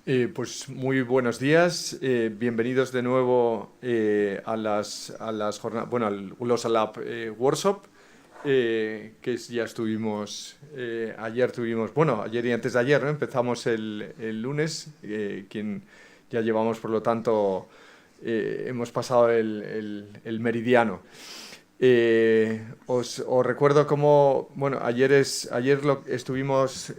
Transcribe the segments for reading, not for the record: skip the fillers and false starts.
Pues muy buenos días, bienvenidos de nuevo a las jornadas, bueno, al glossaLAB Workshop, ya estuvimos, ayer y antes de ayer, ¿no? Empezamos el lunes, quien ya llevamos, por lo tanto, hemos pasado el meridiano. Os recuerdo cómo, bueno, estuvimos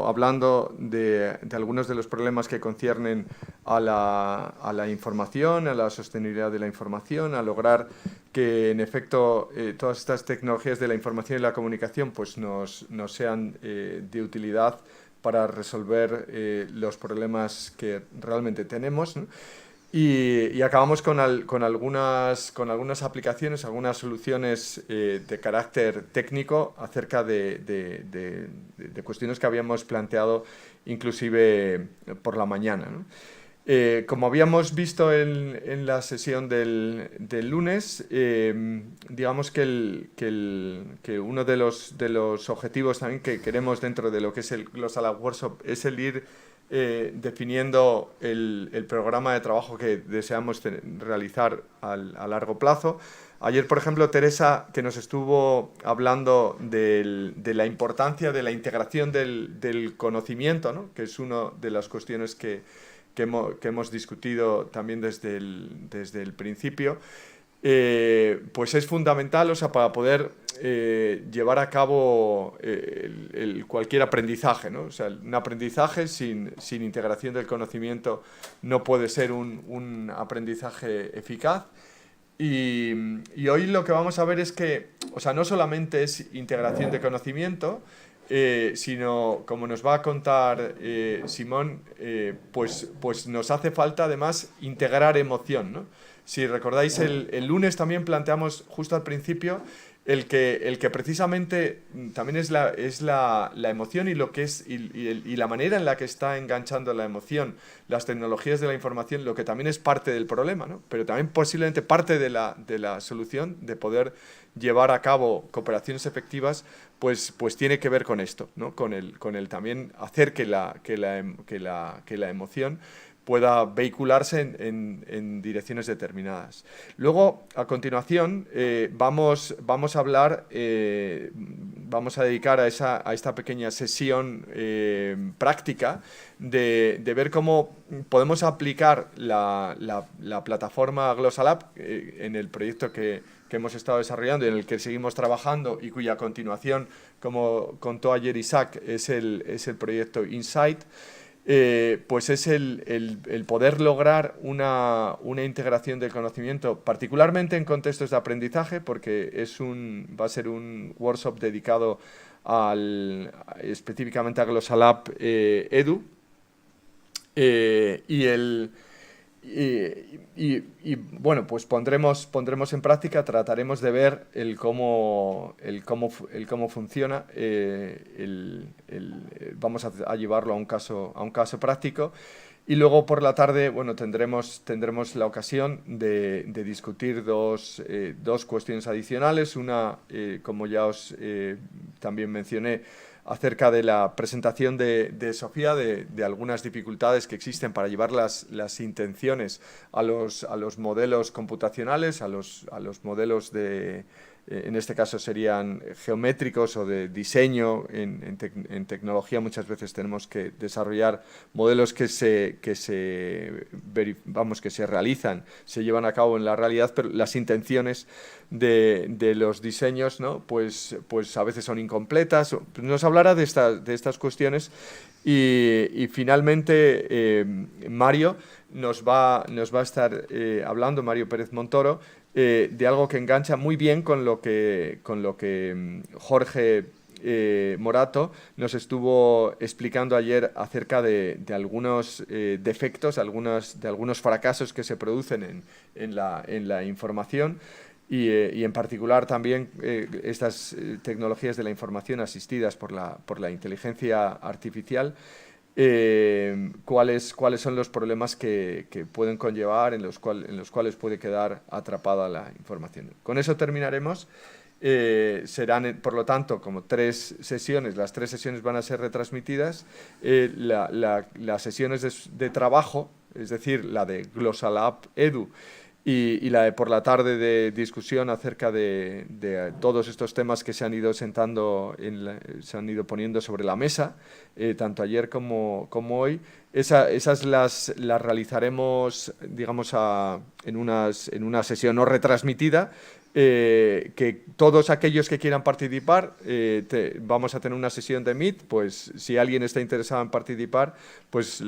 hablando de algunos de los problemas que conciernen a la información, a la sostenibilidad de la información, a lograr que en efecto todas estas tecnologías de la información y la comunicación pues nos sean de utilidad para resolver los problemas que realmente tenemos, ¿no? Y acabamos con algunas aplicaciones, algunas soluciones de carácter técnico acerca de cuestiones que habíamos planteado inclusive por la mañana, ¿no? Como habíamos visto en la sesión del lunes, digamos que uno de los objetivos también que queremos dentro de lo que es el glossaLAB Workshop es el ir definiendo el programa de trabajo que deseamos realizar a largo plazo. Ayer, por ejemplo, Teresa, que nos estuvo hablando de la importancia de la integración del conocimiento, ¿no? Que es una de las cuestiones que hemos discutido también desde el principio, pues es fundamental, o sea, para poder llevar a cabo cualquier aprendizaje, ¿no? O sea, un aprendizaje sin integración del conocimiento no puede ser un aprendizaje eficaz. Y hoy lo que vamos a ver es que, o sea, no solamente es integración de conocimiento, sino, como nos va a contar Simón, pues nos hace falta además integrar emoción, ¿no? Si recordáis, el lunes también planteamos justo al principio el que precisamente también es la emoción y y la manera en la que está enganchando la emoción las tecnologías de la información, lo que también es parte del problema, ¿no? Pero también posiblemente parte de la solución de poder llevar a cabo cooperaciones efectivas, pues tiene que ver con esto, ¿no? Con el también hacer que la emoción pueda vehicularse en direcciones determinadas. Luego, a continuación, vamos a hablar, vamos a dedicar a esta pequeña sesión práctica de ver cómo podemos aplicar la plataforma glossaLAB en el proyecto que hemos estado desarrollando y en el que seguimos trabajando y cuya continuación, como contó ayer Isaac, es el proyecto Insight. Pues es el poder lograr una integración del conocimiento, particularmente en contextos de aprendizaje, porque va a ser un workshop dedicado específicamente a glossaLAB Edu. Bueno, pues pondremos en práctica, trataremos de ver el cómo funciona, vamos a llevarlo a un caso práctico. Y luego por la tarde, bueno, tendremos la ocasión de discutir dos cuestiones adicionales. Una, como ya os también mencioné, acerca de la presentación de Sofía, de algunas dificultades que existen para llevar las intenciones a los modelos computacionales, a los modelos en este caso serían geométricos o de diseño. En tecnología muchas veces tenemos que desarrollar modelos que se realizan, se llevan a cabo en la realidad, pero las intenciones de los diseños, ¿no? Pues a veces son incompletas. Nos hablará de estas cuestiones y finalmente Mario nos va a estar hablando, Mario Pérez Montoro, de algo que engancha muy bien con lo que Jorge Morato nos estuvo explicando ayer acerca de algunos defectos, de algunos fracasos que se producen en la información. Y en particular también estas tecnologías de la información asistidas por la inteligencia artificial, cuáles son los problemas que pueden conllevar, en los cuales puede quedar atrapada la información. Con eso terminaremos. serán, por lo tanto, como 3 sesiones. Las 3 sesiones van a ser retransmitidas. Las sesiones de trabajo, es decir, la de glossaLAB Edu y la de por la tarde de discusión acerca de todos estos temas que se han ido sentando, se han ido poniendo sobre la mesa, tanto ayer como hoy. Esas las realizaremos, digamos, en una sesión no retransmitida, que todos aquellos que quieran participar, vamos a tener una sesión de Meet. Pues si alguien está interesado en participar, pues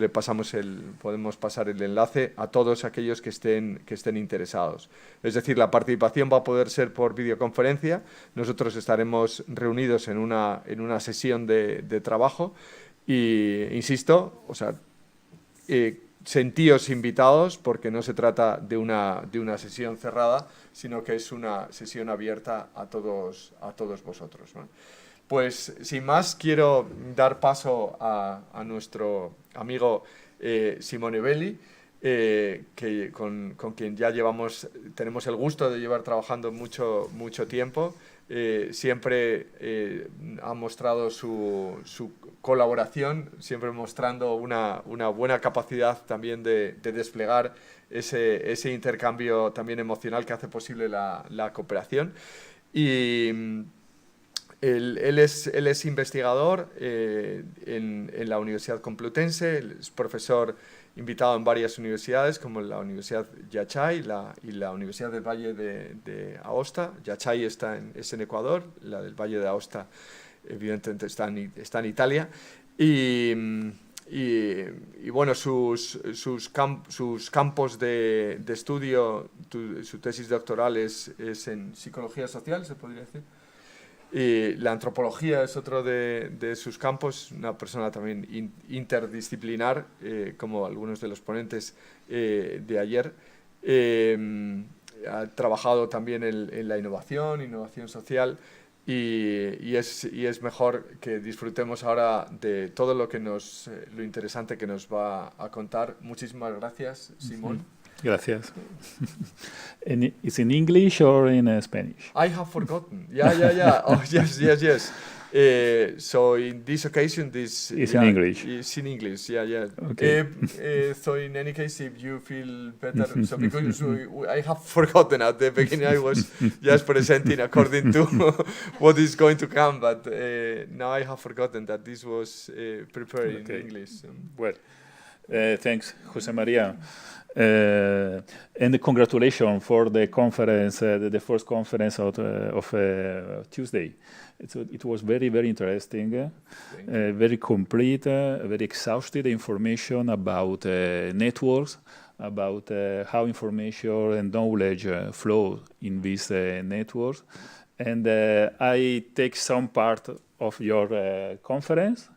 podemos pasar el enlace a todos aquellos que estén interesados. Es decir, la participación va a poder ser por videoconferencia. Nosotros estaremos reunidos en una sesión de trabajo y, insisto, o sea, sentíos invitados, porque no se trata de una sesión cerrada, sino que es una sesión abierta a todos vosotros, ¿no? Pues sin más, quiero dar paso a nuestro amigo Simone Belli, con quien ya tenemos el gusto de llevar trabajando mucho tiempo. Siempre ha mostrado su colaboración, siempre mostrando una buena capacidad también de desplegar ese intercambio también emocional que hace posible la cooperación. Y él es investigador en la Universidad Complutense, es profesor invitado en varias universidades, como la Universidad Yachay y la Universidad del Valle de Aosta. Yachay es en Ecuador, la del Valle de Aosta evidentemente está en Italia. Y bueno, sus campos de estudio, su tesis doctoral es en psicología social, se podría decir. Y la antropología es otro de sus campos, una persona también interdisciplinar, como algunos de los ponentes de ayer. Ha trabajado también en la innovación social, y es mejor que disfrutemos ahora de todo lo interesante que nos va a contar. Muchísimas gracias, Simón. Gracias. Is in English or in Spanish? I have forgotten. Yeah. Oh, yes. So in this occasion, it's in English. It's in English. Yeah. Okay. So in any case, if you feel better, so because I have forgotten at the beginning, I was just presenting according to what is going to come, but now I have forgotten that this was prepared in English. Well, thanks, José María. And congratulations for the conference, the first conference of Tuesday. It was very, very interesting, very complete, very exhaustive information about networks, about how information and knowledge flow in these networks. And I take some part of your conference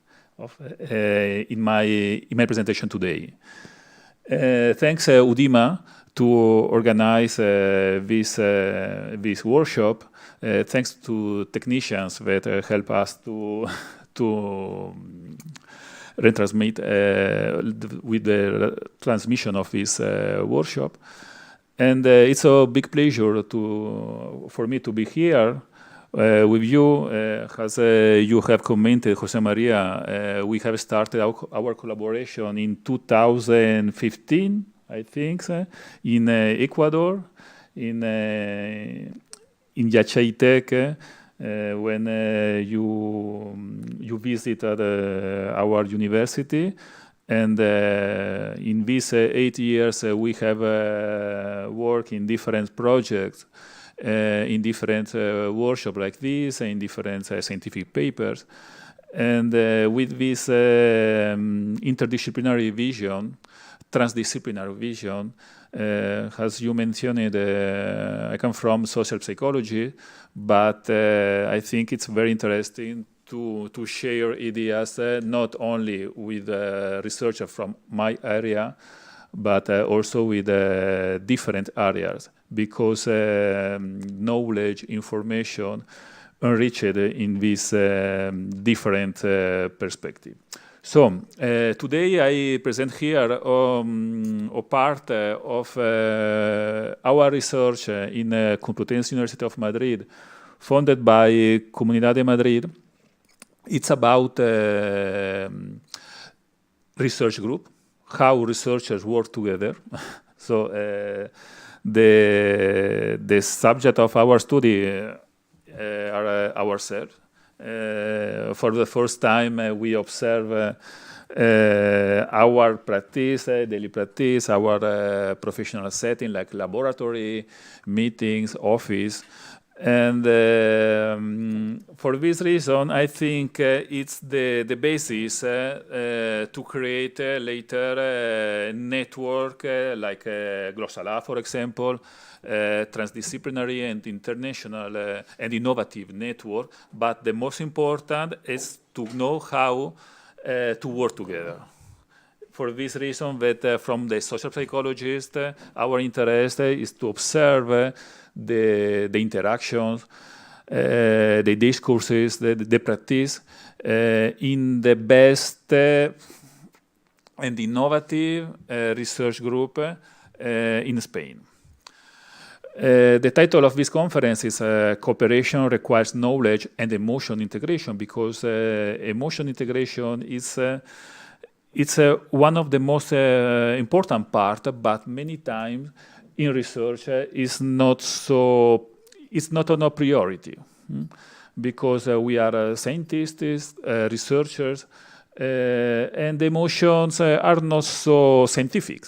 in my presentation today. Thanks Udima to organize this workshop. Thanks to technicians that help us to retransmit with the transmission of this workshop. And it's a big pleasure for me to be here with you. As you have commented, José María, we have started our collaboration in 2015, I think, in Ecuador, in Yachay Tech, when you visited our university. And in these 8 years, we have worked in different projects, in different workshops like this, in different scientific papers. And with this interdisciplinary vision, transdisciplinary vision, as you mentioned, I come from social psychology, but I think it's very interesting to share ideas not only with researchers from my area, but also with different areas, because knowledge, information enriched in this different perspective. So today I present here a part of our research in Complutense University of Madrid founded by Comunidad de Madrid. It's about research group, how researchers work together. So the subject of our study are ourselves. For the first time, we observe our practice, daily practice, our professional setting like laboratory, meetings, office. And for this reason, I think it's the basis to create later network like glossaLAB, for example, transdisciplinary and international and innovative network. But the most important is to know how to work together. For this reason, that from the social psychologist, our interest is to observe the interactions, the discourses, the practice in the best and innovative research group in Spain. The title of this conference is Cooperation Requires Knowledge and Emotion Integration, because emotion integration is it's one of the most important part, but many times in research it's not a priority, because we are scientists, researchers, and emotions are not so scientific.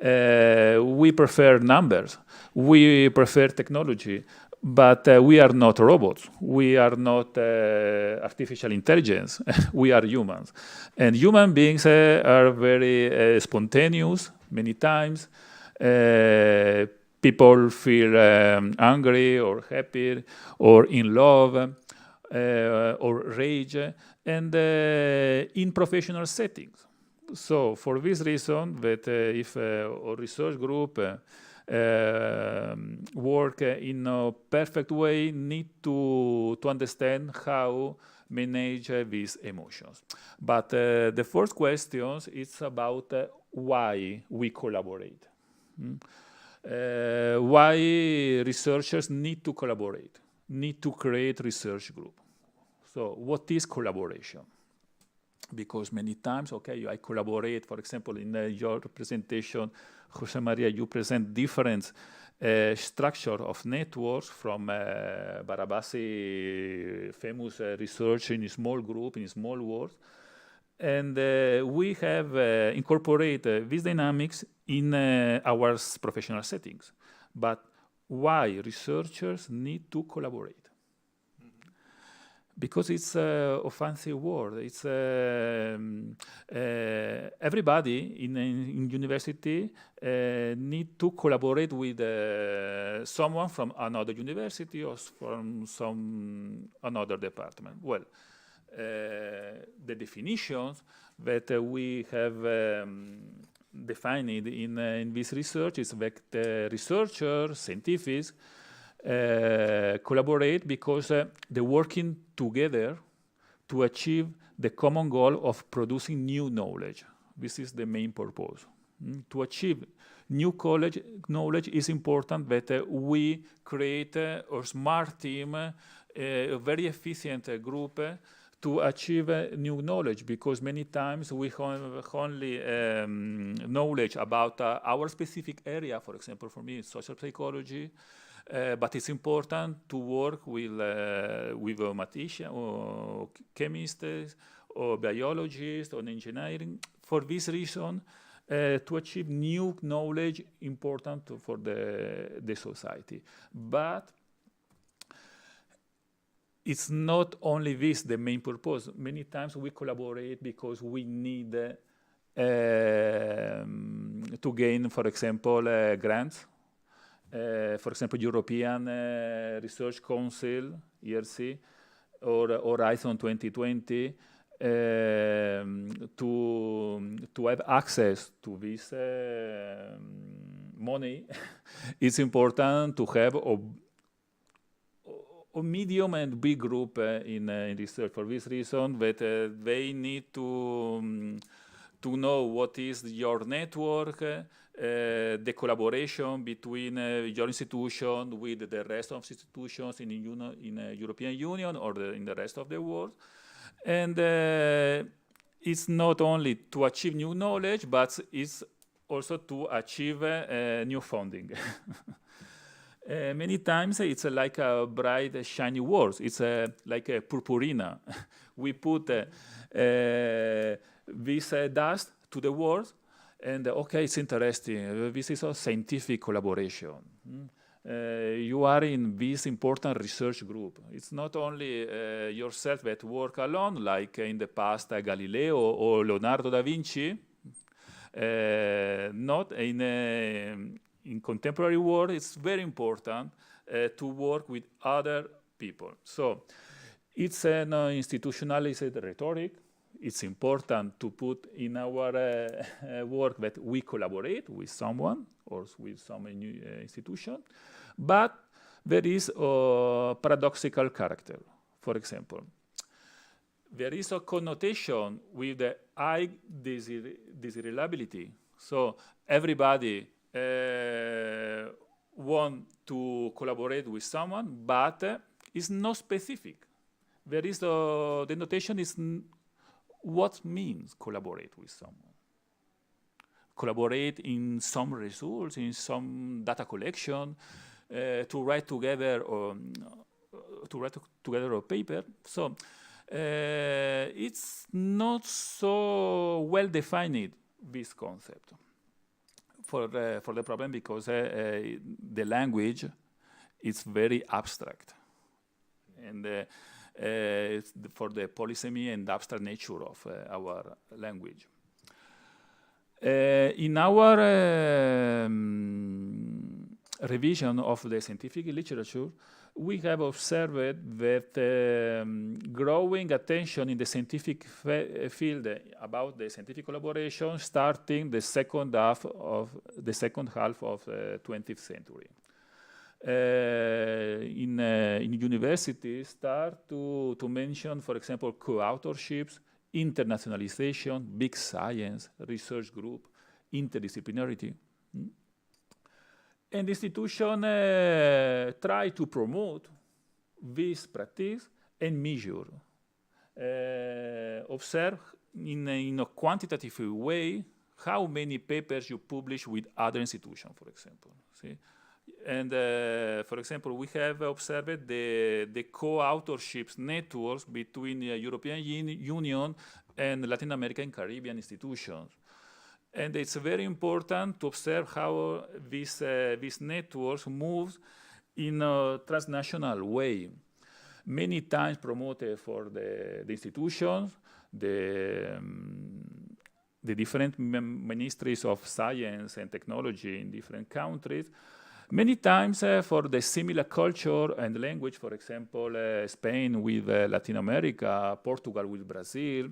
We prefer numbers, we prefer technology, but we are not robots. We are not artificial intelligence. We are humans. And human beings are very spontaneous many times. People feel angry or happy or in love or rage, and in professional settings. So for this reason, that if a research group work in a perfect way, need to understand how manage these emotions. But the first question is about why we collaborate. Why researchers need to collaborate, need to create research group. So what is collaboration? Because many times, okay, I collaborate, for example, in your presentation, Jose Maria, you present different structure of networks from Barabasi, famous research in a small group, in a small world. And we have incorporated these dynamics in our professional settings. But why researchers need to collaborate? Because it's a fancy word. It's everybody in university need to collaborate with someone from another university or from some another department. Well, the definitions that we have defined in this research is that researchers, scientists, collaborate because they're working together to achieve the common goal of producing new knowledge. This is the main purpose. To achieve new knowledge is important that we create a smart team, a very efficient group to achieve new knowledge, because many times we have only knowledge about our specific area. For example, for me, it's social psychology. But it's important to work with mathematicians or chemists or biologists or engineering. For this reason, to achieve new knowledge important for the society. But it's not only this the main purpose. Many times we collaborate because we need to gain, for example, grants. For example, European Research Council, ERC, or Horizon 2020, to have access to this money. It's important to have a medium and big group in research. For this reason, that they need to know what is your network, the collaboration between your institution with the rest of institutions in the European Union or in the rest of the world. And it's not only to achieve new knowledge, but it's also to achieve new funding. Many times it's like a bright, shiny words. It's like a purpurina. We put this dust to the world, and okay, it's interesting. This is a scientific collaboration. You are in this important research group. It's not only yourself that work alone, like in the past Galileo or Leonardo da Vinci. Not in contemporary world, it's very important to work with other people. So it's an institutionalized rhetoric. It's important to put in our work that we collaborate with someone or with some institution, but there is a paradoxical character. For example, there is a connotation with the high desirability. So everybody want to collaborate with someone, but it's not specific. There is the notation is what means collaborate with someone. Collaborate in some results, in some data collection, to write together a paper. So it's not so well defined, this concept, for the problem, because the language is very abstract, and for the polysemy and abstract nature of our language. In our revision of the scientific literature, we have observed that growing attention in the scientific field about the scientific collaboration starting the second half of the 20th century. In universities, start to mention, for example, co-authorships, internationalization, big science, research group, interdisciplinarity. And the institution try to promote this practice and measure. Observe in a quantitative way how many papers you publish with other institutions, for example. See? And for example, we have observed the co-authorships networks between the European Union and Latin American and Caribbean institutions. And it's very important to observe how these networks move in a transnational way. Many times promoted for the institutions, the different ministries of science and technology in different countries. Many times for the similar culture and language, for example, Spain with Latin America, Portugal with Brazil.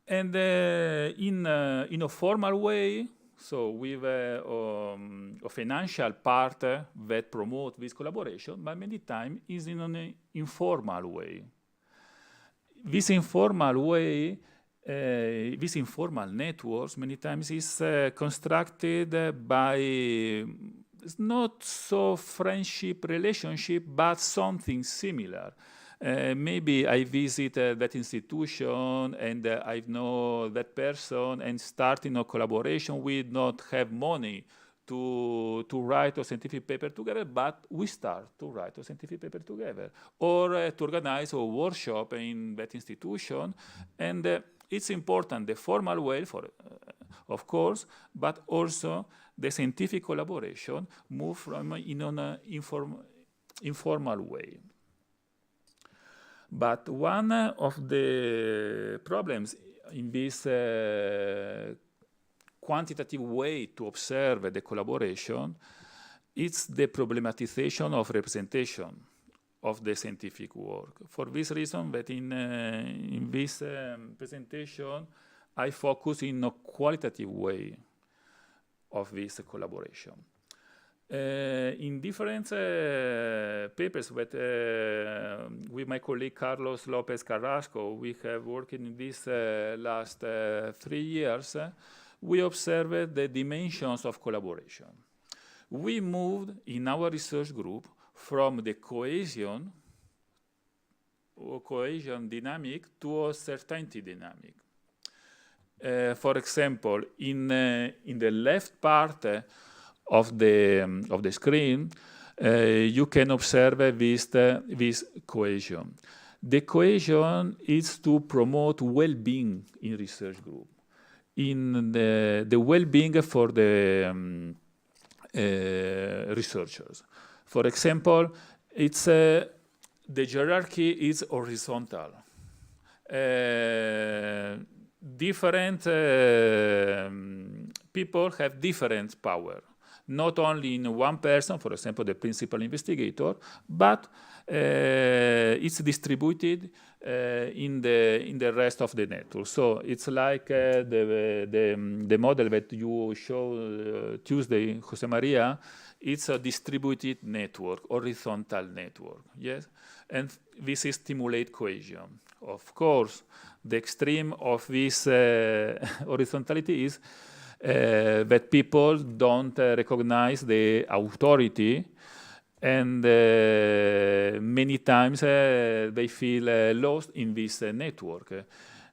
And in a formal way, so with a financial part that promote this collaboration, but many times is in an informal way. This informal way, these informal networks many times is constructed by not so friendship relationship, but something similar. Maybe I visit that institution and I know that person and starting a collaboration. We not have money to write a scientific paper together, but we start to write a scientific paper together, or to organize a workshop in that institution. And it's important, the formal way, of course, but also the scientific collaboration move from in an informal way. But one of the problems in this quantitative way to observe the collaboration is the problematization of representation of the scientific work. For this reason, that in this presentation, I focus in a qualitative way of this collaboration. In different papers that, with my colleague Carlos Lopez Carrasco, we have worked in this last 3 years, we observed the dimensions of collaboration. We moved in our research group from the cohesion dynamic to a certainty dynamic. For example, in the left part of the screen, you can observe this cohesion. The cohesion is to promote well-being in research group. In the well-being for the researchers. For example, it's the hierarchy is horizontal. Different people have different power, not only in one person, for example, the principal investigator, but it's distributed in the rest of the network. So it's like the model that you showed Tuesday, Jose Maria. It's a distributed network, horizontal network, yes? And this is stimulate cohesion. Of course, the extreme of this horizontality is that people don't recognize the authority, and many times they feel lost in this network.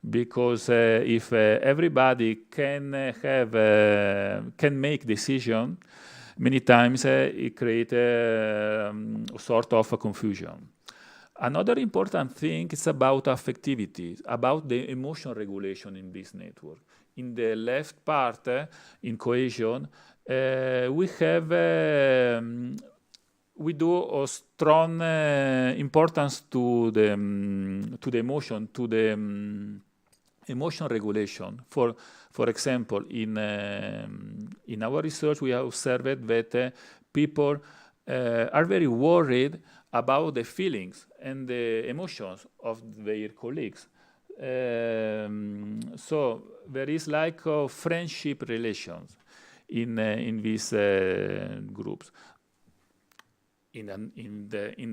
Because if everybody can make decision, many times it creates a sort of confusion. Another important thing is about affectivity, about the emotion regulation in this network. In the left part, in cohesion, we do a strong importance to the emotion, to the emotion regulation. For example, in our research, we have observed that people are very worried about the feelings and the emotions of their colleagues. So there is like a friendship relations in these groups. In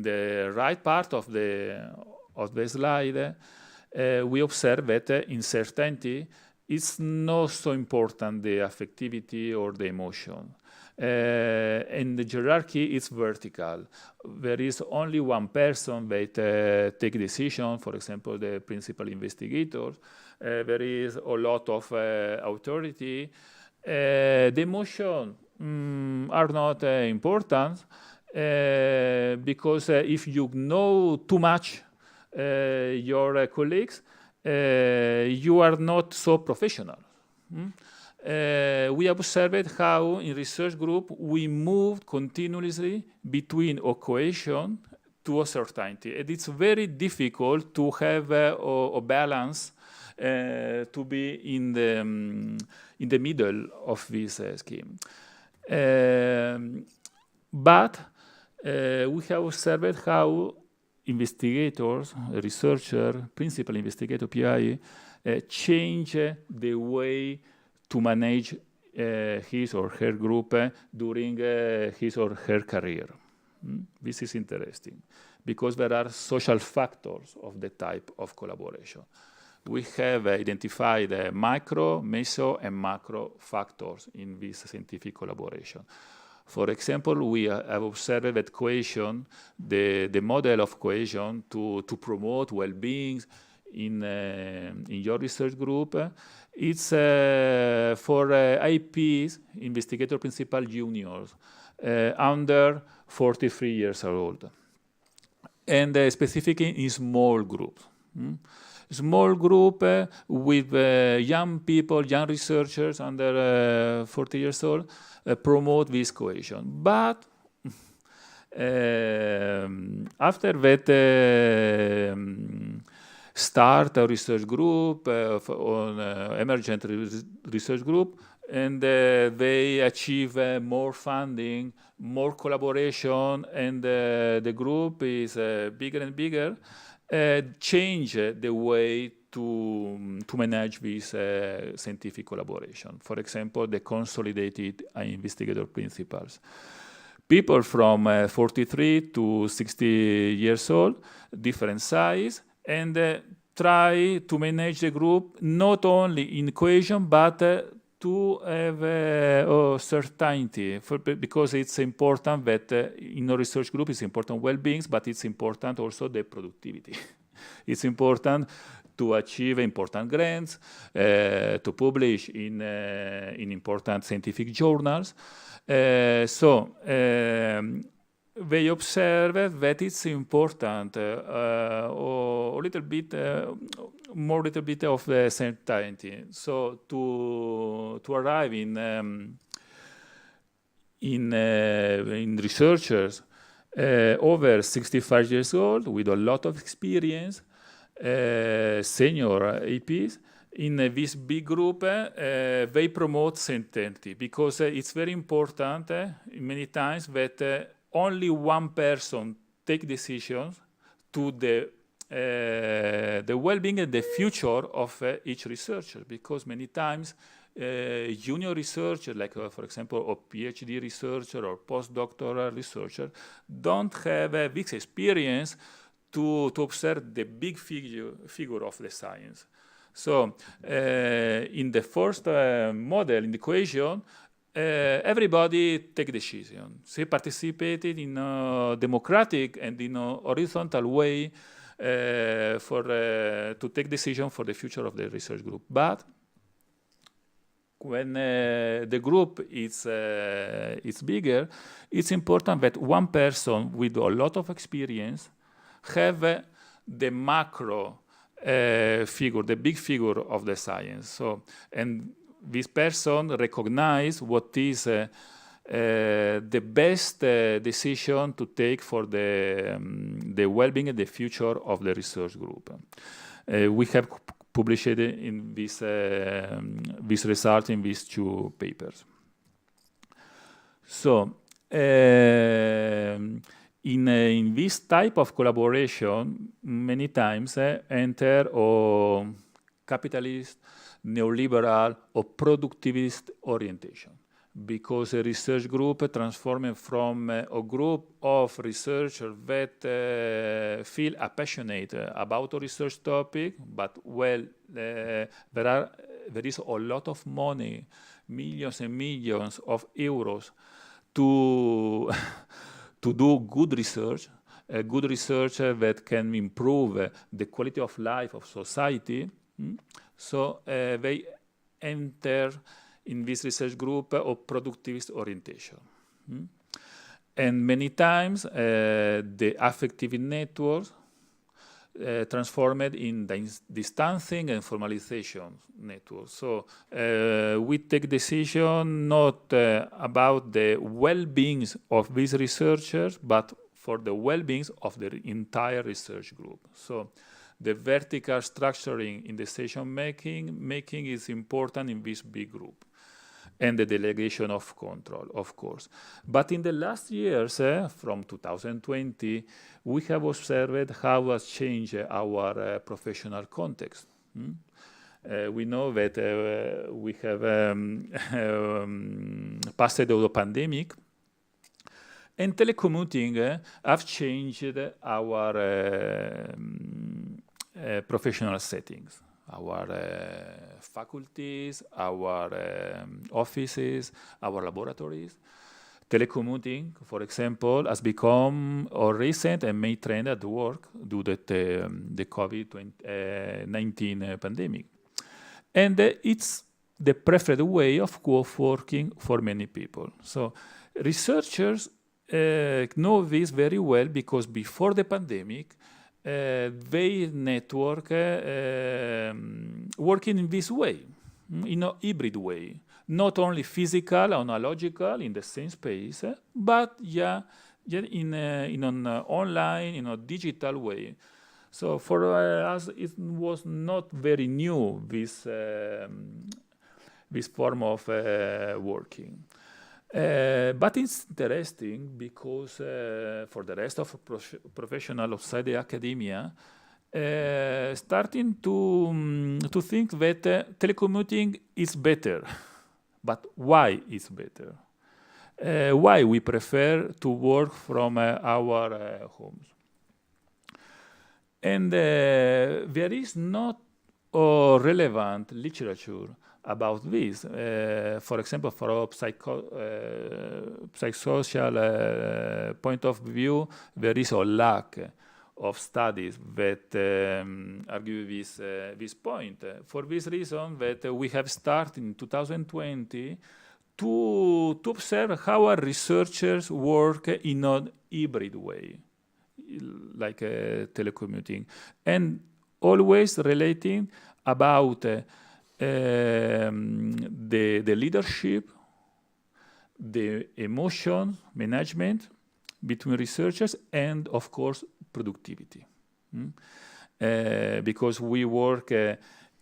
the right part of the slide, we observe that in certainty, it's not so important the affectivity or the emotion. And the hierarchy is vertical. There is only one person that take decision, for example, the principal investigator. There is a lot of authority. The emotion are not important because if you know too much your colleagues, you are not so professional. We observed how in research group we moved continuously between a cohesion to a certainty. And it's very difficult to have a balance to be in the middle of this scheme. But we have observed how investigators, researchers, principal investigator, PI, change the way to manage his or her group during his or her career. This is interesting because there are social factors of the type of collaboration. We have identified micro, meso, and macro factors in this scientific collaboration. For example, we have observed that cohesion, the model of cohesion to promote well-being in your research group, it's for IPs, investigator principal juniors, under 43 years old, and specifically in small groups. Small group with young people, young researchers under 40 years old, promote this cohesion. But after that start a research group, on emergent research group, and they achieve more funding, more collaboration, and the group is bigger and bigger, change the way to manage this scientific collaboration. For example, the consolidated investigator principles. People from 43 to 60 years old, different size, and try to manage the group not only in cohesion, but to have certainty, because it's important that in a research group it's important well-being, but it's important also the productivity. It's important to achieve important grants, to publish in important scientific journals. They observe that it's important, or a little bit of the certainty. So to arrive in researchers over 65 years old with a lot of experience, senior APs, in this big group, they promote certainty, because it's very important many times that only one person take decisions to the well-being and the future of each researcher, because many times junior researcher, like for example a PhD researcher or postdoctoral researcher, don't have this experience to observe the big figure of the science. So in the first model, in the equation, everybody take decisions. They participated in a democratic and in a horizontal way to take decision for the future of the research group. But when the group is bigger, it's important that one person with a lot of experience have the macro figure, the big figure of the science. So, and this person recognize what is the best decision to take for the well-being and the future of the research group. We have published in this result in these two papers. So, in this type of collaboration, many times enter a capitalist, neoliberal, or productivist orientation, because a research group transformed from a group of researchers that feel passionate about a research topic, but there is a lot of money, millions and millions of euros to do good research, good research that can improve the quality of life of society. So they enter in this research group of productivist orientation. And many times the affective networks transformed in distancing and formalization networks. So we take decision not about the well-being of these researchers, but for the well-being of the entire research group. So the vertical structuring in decision making is important in this big group, and the delegation of control, of course. But in the last years, from 2020, we have observed how has changed our professional context. We know that we have passed the pandemic, and telecommuting have changed our professional settings. Our faculties, our offices, our laboratories. Telecommuting, for example, has become a recent and main trend at work due to the COVID-19 pandemic. And it's the preferred way of working for many people. So researchers know this very well, because before the pandemic, they network working in this way, in a hybrid way, not only physical, analogical in the same space, but in an online, in a digital way. So for us, it was not very new, this form of working. But it's interesting because for the rest of professionals outside the academia, starting to think that telecommuting is better. But why it's better? Why we prefer to work from our homes? And there is not a relevant literature about this. For example, from a psychosocial point of view, there is a lack of studies that argue this point. For this reason, that we have started in 2020 to observe how our researchers work in an hybrid way, like telecommuting, and always relating about the leadership, the emotion management between researchers, and of course productivity. Because we work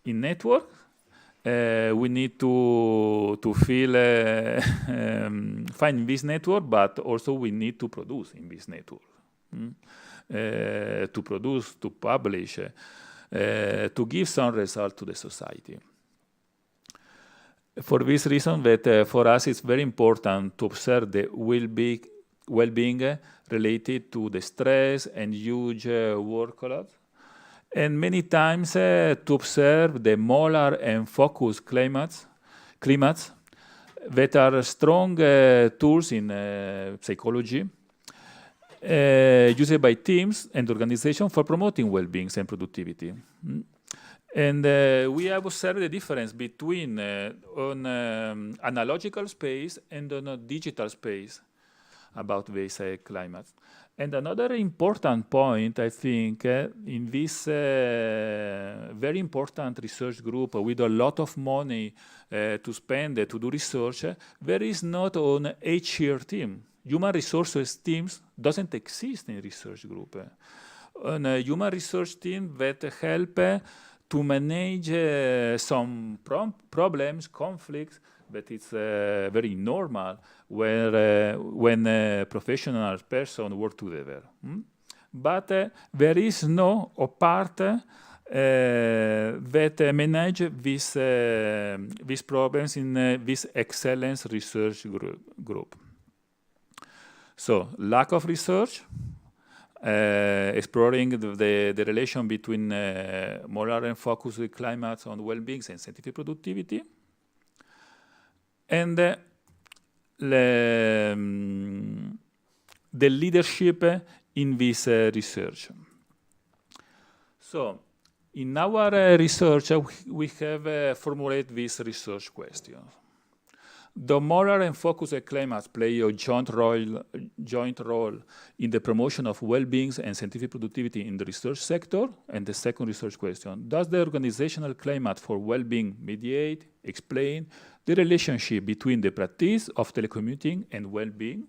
in network, we need to feel find this network, but also we need to produce in this network. To produce, to publish, to give some result to the society. For this reason, that for us it's very important to observe the well-being related to the stress and huge workload, and many times to observe the molar and focus climates that are strong tools in psychology, used by teams and organizations for promoting well-being and productivity. And we have observed the difference between on analogical space and on a digital space about this climate. And another important point, I think, in this very important research group with a lot of money to spend to do research, there is not an HR team. Human resources teams doesn't exist in research group. A human research team that help to manage some problems, conflicts, that it's very normal when professional person work together. But there is no part that manage these problems in this excellence research group. So lack of research, exploring the relation between molar and focus climates on well-being and scientific productivity, and the leadership in this research. So in our research, we have formulated this research question. The molar and focus climates play a joint role in the promotion of well-being and scientific productivity in the research sector. And the second research question, does the organizational climate for well-being mediate, explain the relationship between the practice of telecommuting and well-being?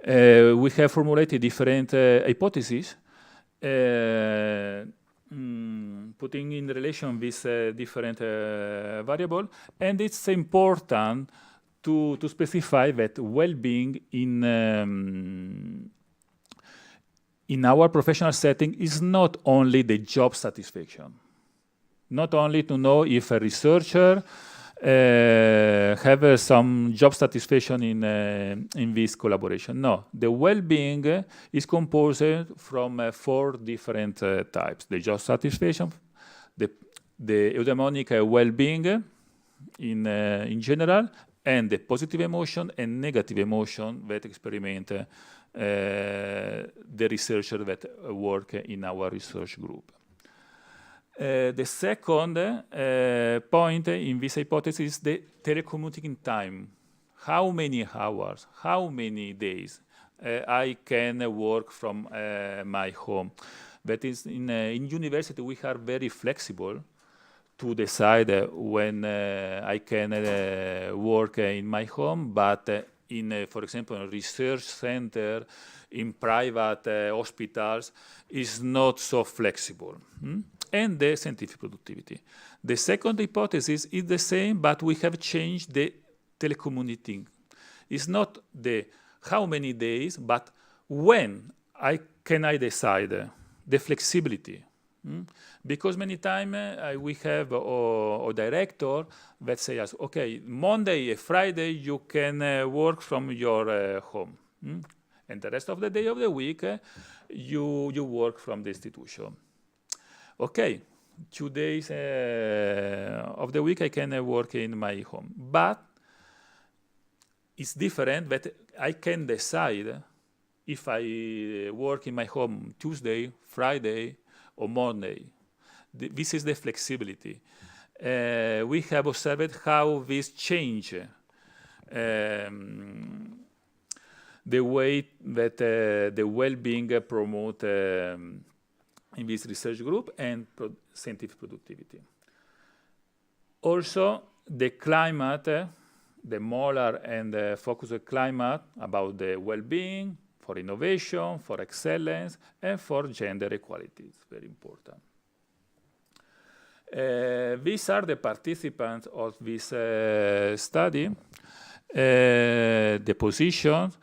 We have formulated different hypotheses, putting in relation this different variable, and it's important to specify that well-being in our professional setting is not only the job satisfaction, not only to know if a researcher have some job satisfaction in this collaboration. No, the well-being is composed from 4 different types: the job satisfaction, the eudaimonic well-being in general, and the positive emotion and negative emotion that experiment the researcher that work in our research group. The second point in this hypothesis is the telecommuting time. How many hours, how many days I can work from my home. That is, in university we are very flexible to decide when I can work in my home, but in, for example, a research center, in private hospitals, is not so flexible. And the scientific productivity. The second hypothesis is the same, but we have changed the telecommuting. It's not the how many days, but when can I decide, the flexibility. Because many times we have a director that says, okay, Monday and Friday you can work from your home. And the rest of the day of the week you work from the institution. Okay, 2 days of the week I can work in my home. But it's different that I can decide if I work in my home Tuesday, Friday, or Monday. This is the flexibility. We have observed how this change the way that the well-being promote in this research group and scientific productivity. Also, the climate, the molar and focused climate about the well-being, for innovation, for excellence, and for gender equality. It's very important. These are the participants of this study. The positions.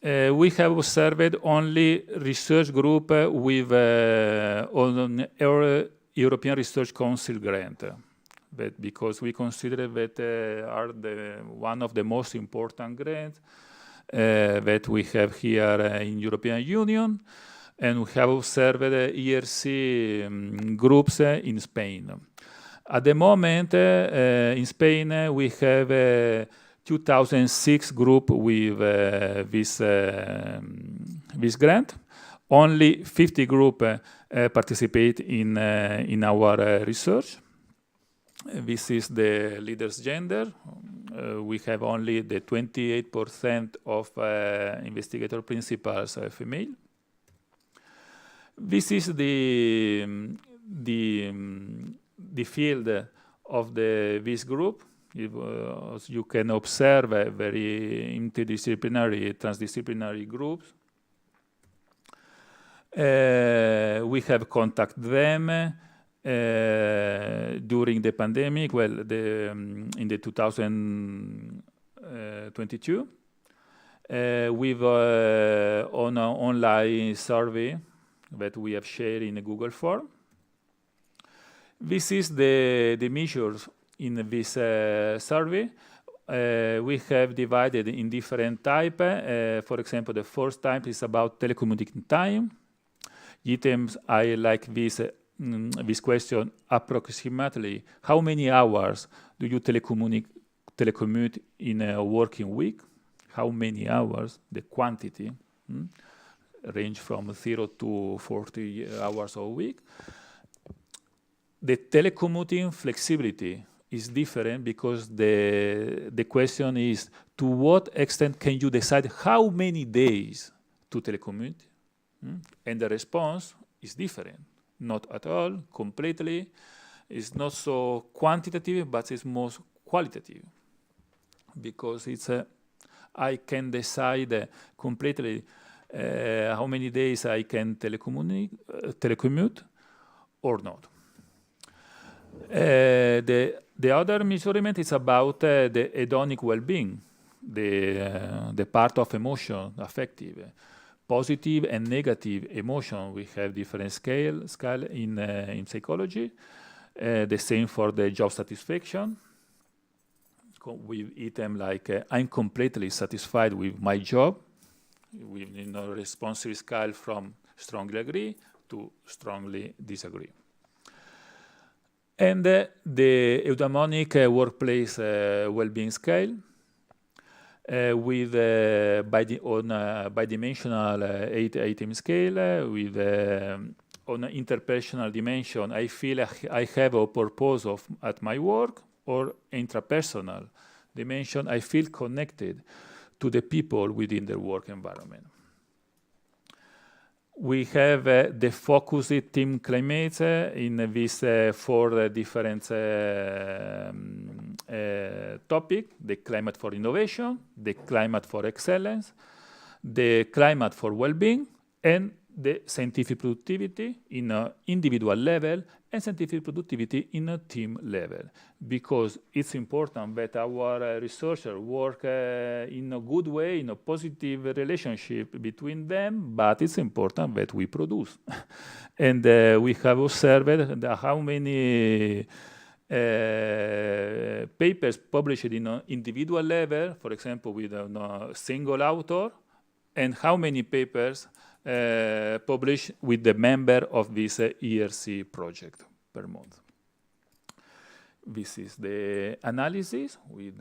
We have observed only research group with on European Research Council grant, but because we consider that are one of the most important grants that we have here in European Union, and we have observed ERC groups in Spain. At the moment, in Spain, we have 2006 group with this grant. Only 50 group participate in our research. This is the leaders gender. We have only the 28% of investigator principals female. This is the field of this group. You can observe very interdisciplinary, transdisciplinary groups. We have contacted them during the pandemic, in the 2022, with on an online survey that we have shared in a Google form. This is the measures in this survey. We have divided in different type. For example, the first type is about telecommuting time. Items I like this question approximately. How many hours do you telecommute in a working week? How many hours? The quantity range from 0 to 40 hours a week. The telecommuting flexibility is different because the question is, to what extent can you decide how many days to telecommute? And the response is different. Not at all, completely. It's not so quantitative, but it's most qualitative. Because it's I can decide completely how many days I can telecommute or not. The other measurement is about the hedonic well-being, the part of emotion, affective, positive and negative emotion. We have different scale in psychology. The same for the job satisfaction. With item like I'm completely satisfied with my job. With responsive scale from strongly agree to strongly disagree. And the eudaimonic workplace well-being scale with bidimensional 8-item scale with on an interpersonal dimension. I feel I have a purpose at my work, or intrapersonal dimension. I feel connected to the people within the work environment. We have the focused team climate in these 4 different topics: the climate for innovation, the climate for excellence, the climate for well-being, and the scientific productivity in an individual level and scientific productivity in a team level. Because it's important that our researchers work in a good way, in a positive relationship between them, but it's important that we produce. And we have observed how many papers published in an individual level, for example, with a single author, and how many papers published with the member of this ERC project. per month. This is the analysis with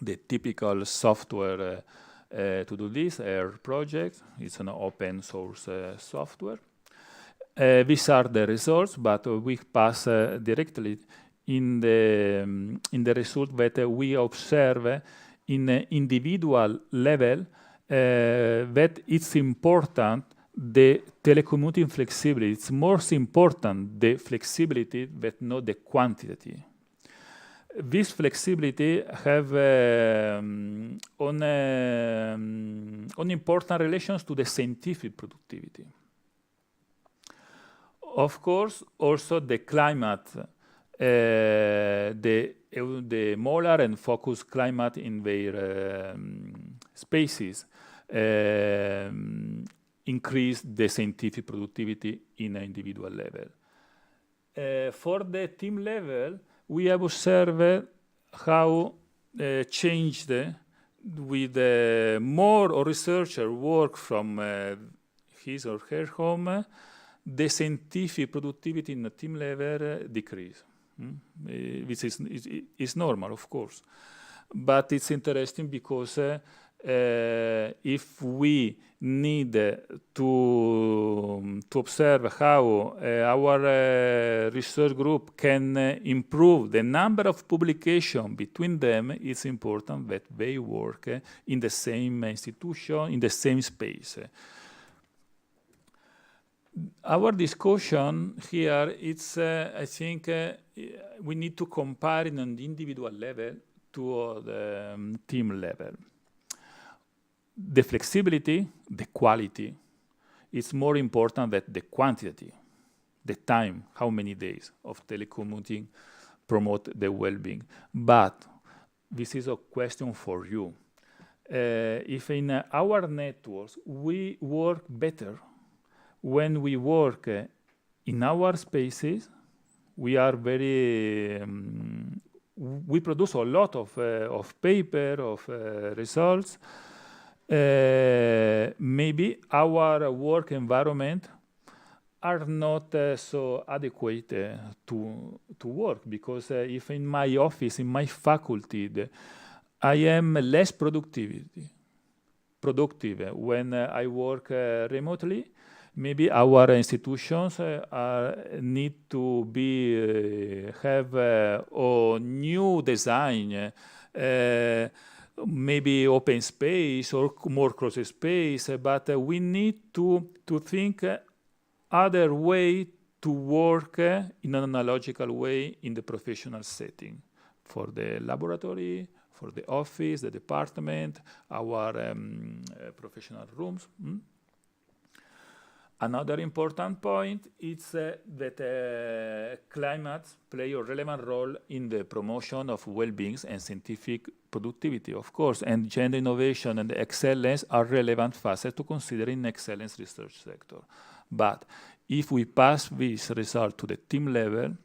the typical software to do this, Air project. It's an open source software. These are the results, but we pass directly in the result that we observe in an individual level that it's important the telecommuting flexibility. It's more important the flexibility than not the quantity. This flexibility have important relations to the scientific productivity. Of course, also the climate, the molar and focus climate in their spaces increase the scientific productivity in an individual level. For the team level, we have observed how changed with more researcher work from his or her home, the scientific productivity in the team level decrease. Which is normal, of course. But it's interesting because if we need to observe how our research group can improve the number of publications between them, it's important that they work in the same institution, in the same space. Our discussion here, it's, I think, we need to compare in an individual level to the team level. The flexibility, the quality, is more important than the quantity, the time, how many days of telecommuting promote the well-being. But this is a question for you. If in our networks we work better, when we work in our spaces, we are very, we produce a lot of paper, of results. Maybe our work environment are not so adequate to work, because if in my office, in my faculty, I am less productive when I work remotely. Maybe our institutions need to have a new design, maybe open space or more cross space, but we need to think other way to work in an analogical way in the professional setting, for the laboratory, for the office, the department, our professional rooms. Another important point is that climates play a relevant role in the promotion of well-being and scientific productivity, of course, and gender innovation and excellence are relevant facets to consider in excellence research sector. But if we pass this result to the team level,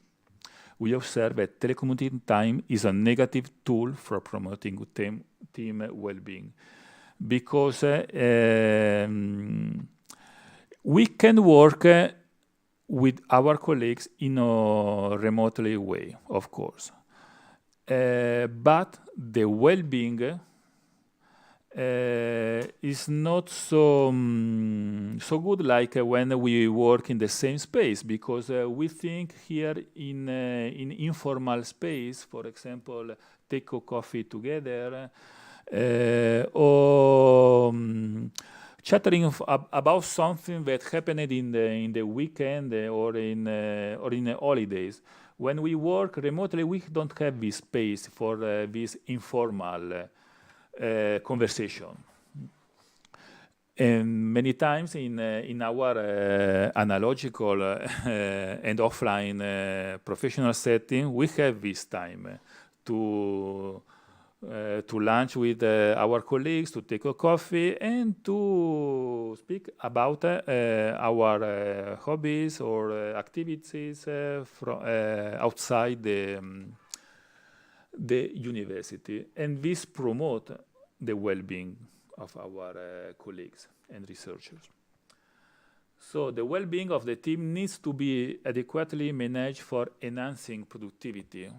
we observe that telecommuting time is a negative tool for promoting team well-being, because we can work with our colleagues in a remotely way, of course. But the well-being is not so good like when we work in the same space, because we think here in informal space, for example, take a coffee together, or chattering about something that happened in the weekend or in the holidays. When we work remotely, we don't have this space for this informal conversation. And many times in our analogical and offline professional setting, we have this time to lunch with our colleagues, to take a coffee, and to speak about our hobbies or activities from outside the university. And this promotes the well-being of our colleagues and researchers. So the well-being of the team needs to be adequately managed for enhancing productivity.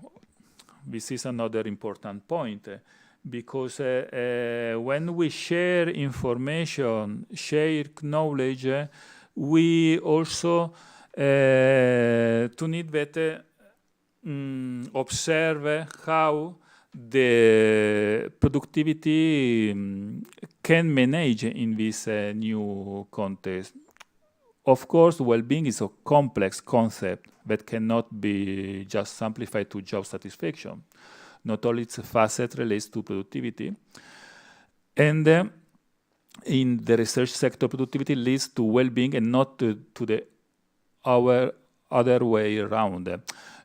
This is another important point because when we share information, share knowledge, we also to need that observe how the productivity can manage in this new context. Of course, well-being is a complex concept that cannot be just simplified to job satisfaction. Not all its facets relates to productivity. And in the research sector, productivity leads to well-being and not to the our other way around.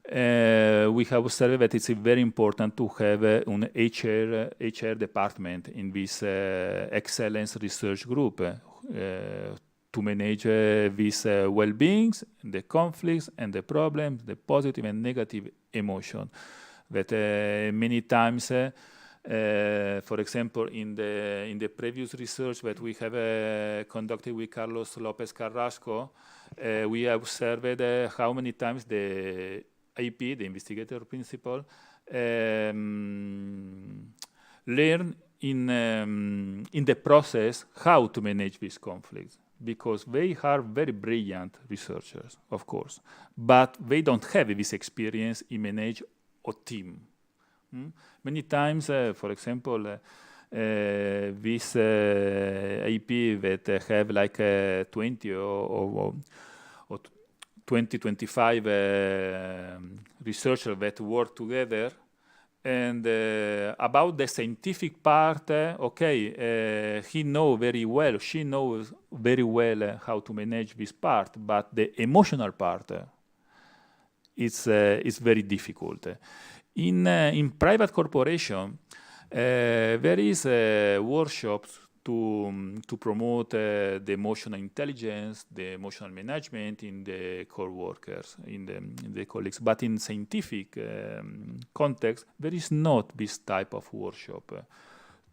We have observed that it's very important to have an HR department in this excellence research group to manage these well-beings, the conflicts and the problems, the positive and negative emotion. That many times, for example, in the previous research that we have conducted with Carlos Lopez Carrasco, we observed how many times the IP, the investigator principal, learn in the process how to manage these conflicts, because they are very brilliant researchers, of course, but they don't have this experience in manage a team. Many times, for example, this IP that have like 20 or 20, 25 researchers that work together. And about the scientific part, he knows very well, she knows very well how to manage this part, but the emotional part is very difficult. In private corporation, there is workshops to promote the emotional intelligence, the emotional management in the co-workers, in the colleagues. But in scientific context, there is not this type of workshop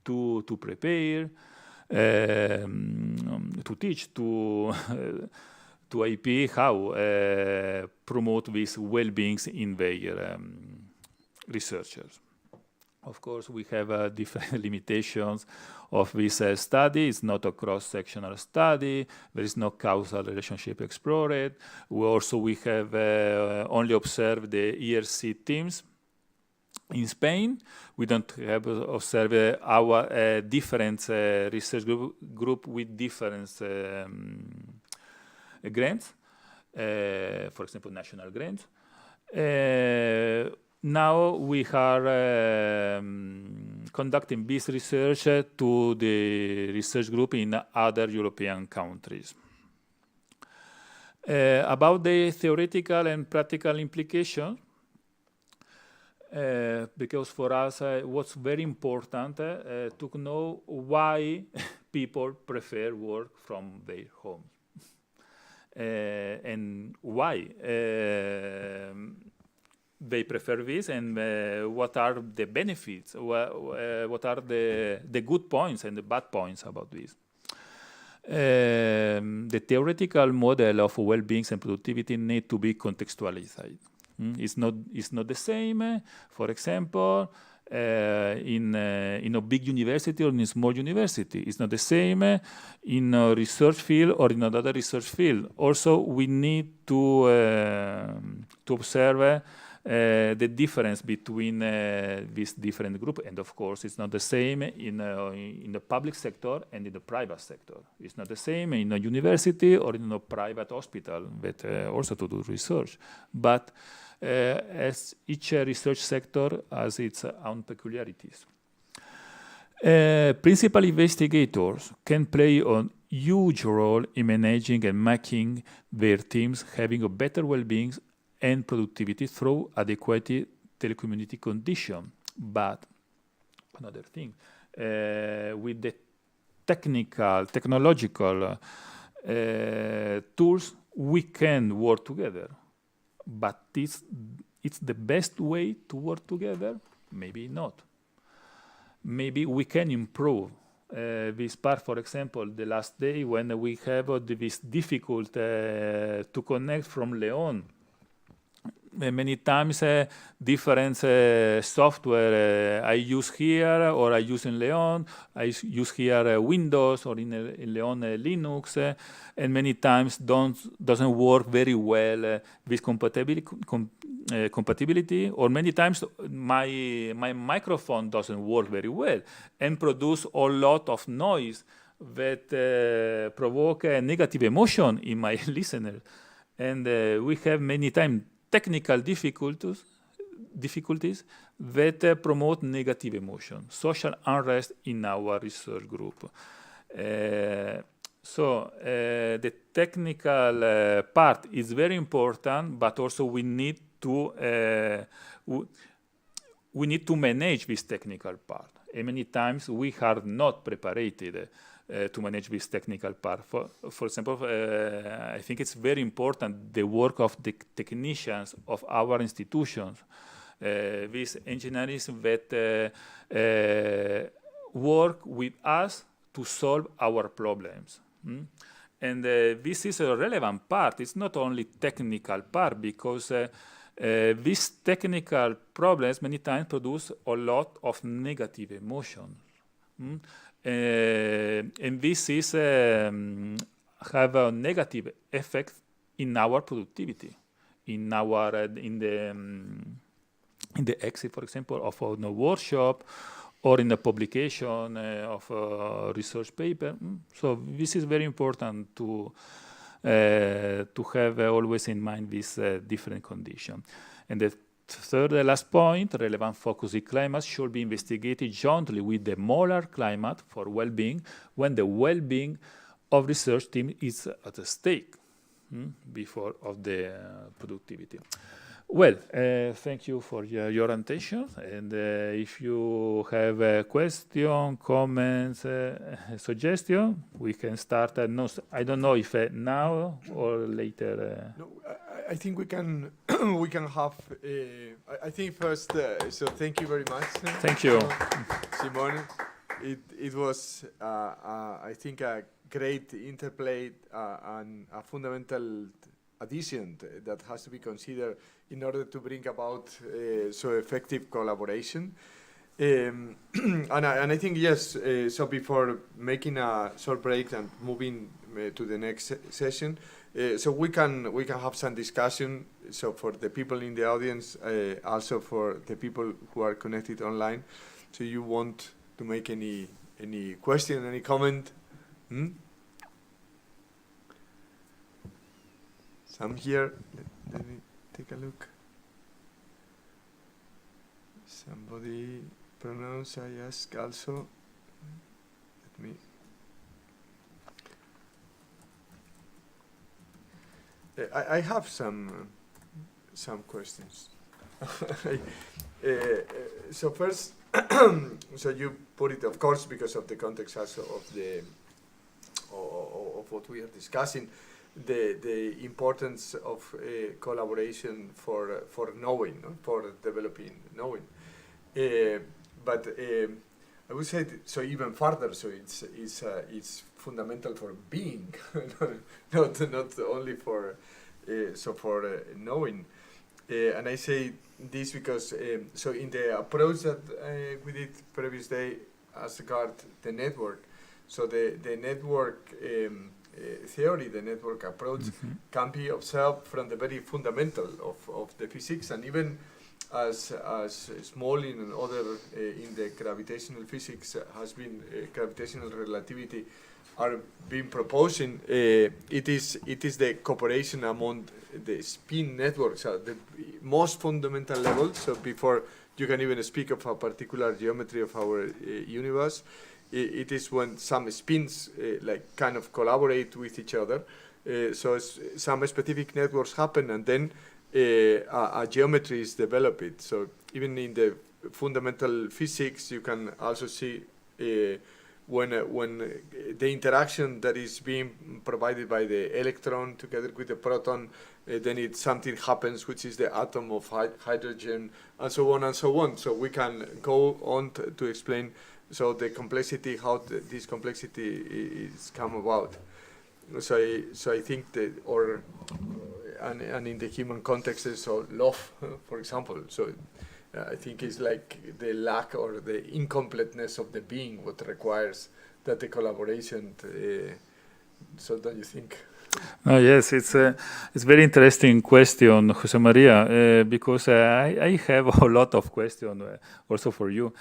to prepare, to teach, to IP how promote these well-beings in their researchers. Of course, we have different limitations of this study. It's not a cross-sectional study. There is no causal relationship explored. We have only observed the ERC teams in Spain. We don't have observed our different research group with different grants, for example, national grants. Now we are conducting this research to the research group in other European countries. About the theoretical and practical implication, because for us what's very important to know why people prefer work from their homes and why they prefer this, and what are the benefits, what are the good points and the bad points about this. The theoretical model of well-being and productivity need to be contextualized. It's not the same, for example, in a big university or in a small university. It's not the same in a research field or in another research field. Also, we need to observe the difference between these different groups, and of course, it's not the same in the public sector and in the private sector. It's not the same in a university or in a private hospital that also to do research. But as each research sector has its own peculiarities. Principal investigators can play a huge role in managing and making their teams having a better well-being and productivity through adequate telecommunity condition. But another thing, with the technological tools, we can work together. But it's the best way to work together? Maybe not. Maybe we can improve this part, for example, the last day when we have this difficult to connect from León. Many times different software I use here or I use in León. I use here Windows or in León Linux, and many times doesn't work very well with compatibility, or many times my microphone doesn't work very well and produce a lot of noise that provoke a negative emotion in my listener. And we have many times technical difficulties that promote negative emotion, social unrest in our research group. So the technical part is very important, but also we need to manage this technical part. And many times we are not prepared to manage this technical part. For example, I think it's very important the work of the technicians of our institutions, these engineers that work with us to solve our problems. And this is a relevant part. It's not only technical part, because these technical problems many times produce a lot of negative emotions. And this is have a negative effect in our productivity, in the exit, for example, of a workshop, or in the publication of a research paper. So this is very important to have always in mind this different condition. And the third and last point, relevant focus in climate should be investigated jointly with the molar climate for well-being when the well-being of research team is at stake before of the productivity. Well, thank you for your attention. And if you have a question, comments, suggestion, we can start. I don't know if now or later. No, I think we can we can have. I think first. So thank you very much. Thank you, Simone. It was I think a great interplay and a fundamental addition that has to be considered in order to bring about so effective collaboration. And I think, yes, so before making a short break and moving to the next session, so we can have some discussion, so for the people in the audience, also for the people who are connected online. So you want to make any question, any comment? Some here. Let me take a look. Somebody pronounce, I ask also. Let me. I have some questions. So first, so you put it, of course, because of the context also of what we are discussing, the importance of collaboration for knowing, no? For developing knowing. But I would say so even further. So it's fundamental for being, not only for knowing. And I say this because so in the approach that we did previous day as regard the network, so the network theory, the network approach can be observed from the very fundamental of the physics, and even as Smolin and other in the gravitational physics has been gravitational relativity are being proposing. It is the cooperation among the spin networks at the most fundamental level. So before you can even speak of a particular geometry of our universe, it is when some spins like kind of collaborate with each other. So some specific networks happen, and then a geometry is developed. So even in the fundamental physics, you can also see when the interaction that is being provided by the electron together with the proton, then something happens, which is the atom of hydrogen, and so on and so on. So we can go on to explain So the complexity, how this complexity is come about. So I think that, and in the human context, so love, for example. So I think it's like the lack or the incompleteness of the being what requires that the collaboration. So don't you think? Yes, it's very interesting question, Jose Maria, because I have a lot of questions also for you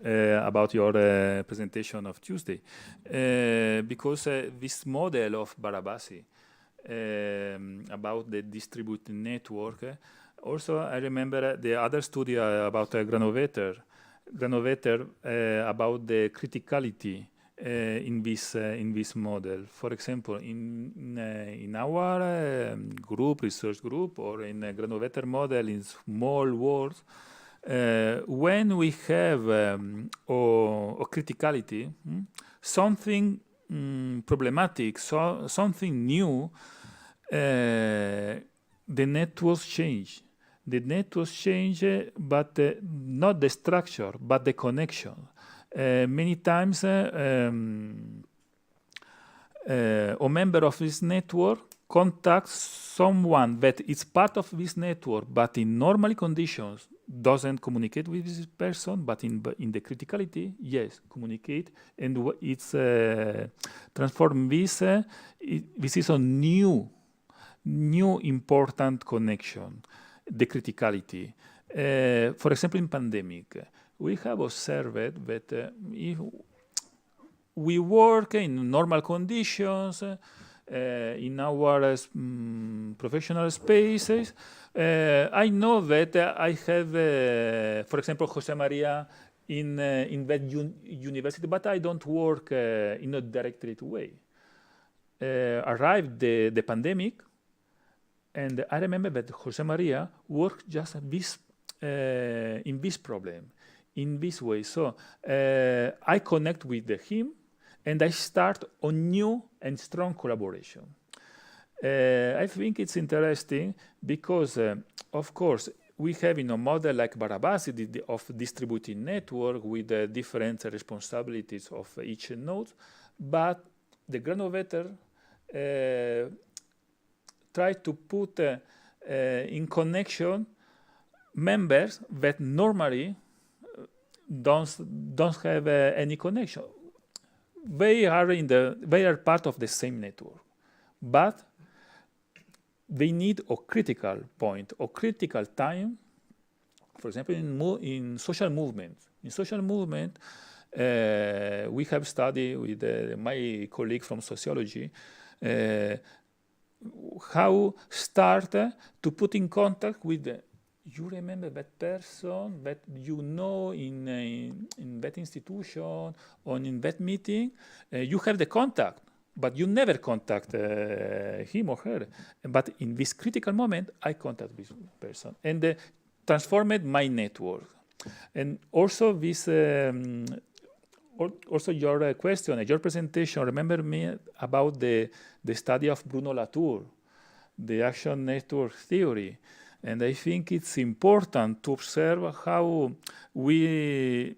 about your presentation of Tuesday, because this model of Barabasi about the distributed network. Also, I remember the other study about Granovetter about the criticality in this model. For example, in our research group, or in a Granovetter model in small words, when we have a criticality, something problematic, something new, the networks change. The networks change, but not the structure, but the connection. Many times, a member of this network contacts someone that is part of this network, but in normal conditions doesn't communicate with this person, but in the criticality, yes, communicate, and it's transform this. This is a new important connection, the criticality. For example, in pandemic, we have observed that if we work in normal conditions, in our professional spaces, I know that I have, for example, Jose Maria in that university, but I don't work in a directed way. Arrived the pandemic, and I remember that Jose Maria worked just this in this problem, in this way. So I connect with him, and I start a new and strong collaboration. I think it's interesting because, of course, we have in a model like Barabasi of distributed network with different responsibilities of each node, but the Granovetter try to put in connection members that normally don't have any connection. They are part of the same network, but they need a critical point or critical time. For example, in social movement. In social movement, we have studied with my colleague from sociology how start to put in contact with you remember that person that you know in that institution or in that meeting. You have the contact, but you never contact him or her. But in this critical moment, I contact this person and transformed my network. And also this, also your question, your presentation, remember me about the study of Bruno Latour, the action network theory. And I think it's important to observe how we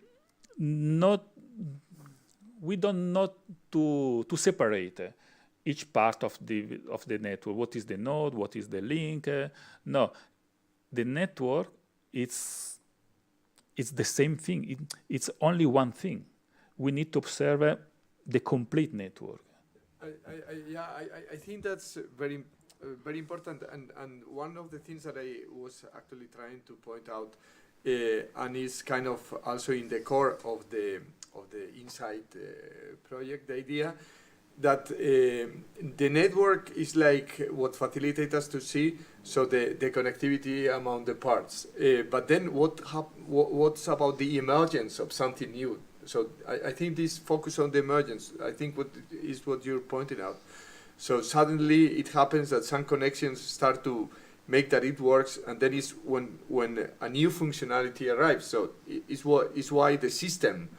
don't know to separate each part of the network. What is the node? What is the link? No, the network it's the same thing. It's only one thing. We need to observe the complete network. I think that's very important, and one of the things that I was actually trying to point out, and is kind of also in the core of the Insight project, the idea that the network is like what facilitates us to see, so the connectivity among the parts. But then what's about the emergence of something new? So I think this focus on the emergence, I think what you're pointing out. So suddenly it happens that some connections start to make that it works, and then is when a new functionality arrives. So it's why the system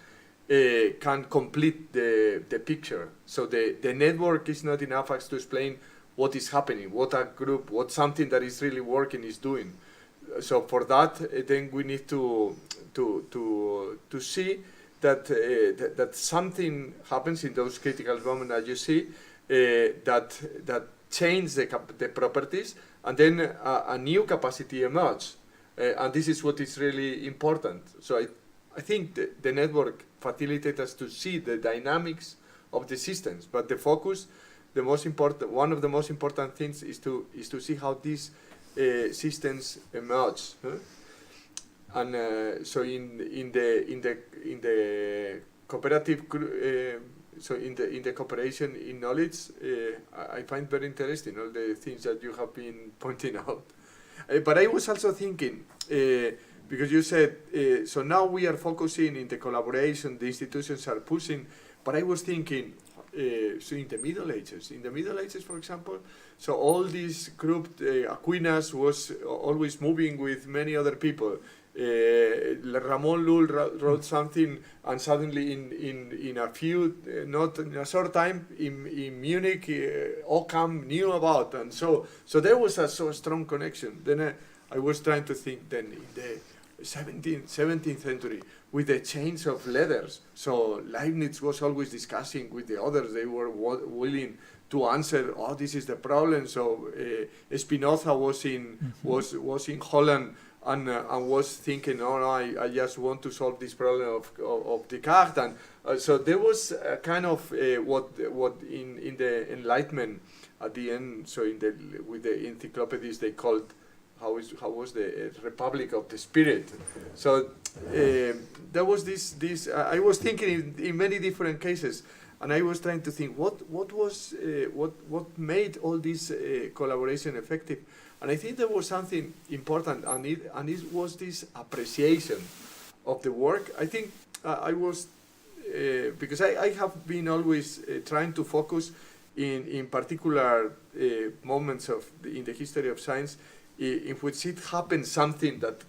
can complete the picture. So the network is not enough as to explain what is happening, what a group, what something that is really working is doing. So for that, then we need to see that something happens in those critical moments that you see that change the properties, and then a new capacity emerges. And this is what is really important. So I think the network facilitates us to see the dynamics of the systems, but the focus, one of the most important things is to see how these systems emerge. And so in the cooperative so in the cooperation in knowledge, I find very interesting all the things that you have been pointing out. But I was also thinking, because you said, so now we are focusing in the collaboration, the institutions are pushing, but I was thinking, so in the Middle Ages, for example, so all this group, Aquinas was always moving with many other people. Ramon Lull wrote something, and suddenly in a few, not in a short time, in Munich, Occam knew about, and so there was a so strong connection. Then I was trying to think then in the 17th century with the change of letters. So Leibniz was always discussing with the others. They were willing to answer, oh, this is the problem. So Spinoza was in Holland. And was thinking, oh no, I just want to solve this problem of Descartes, and so there was a kind of what in the Enlightenment at the end. So with the encyclopedies they called how was the Republic of the Spirit. So there was this. I was thinking in many different cases, and I was trying to think what made all this collaboration effective. And I think there was something important, and it was this appreciation of the work. I think I was, because I have been always trying to focus in particular moments in the history of science in which it happened something that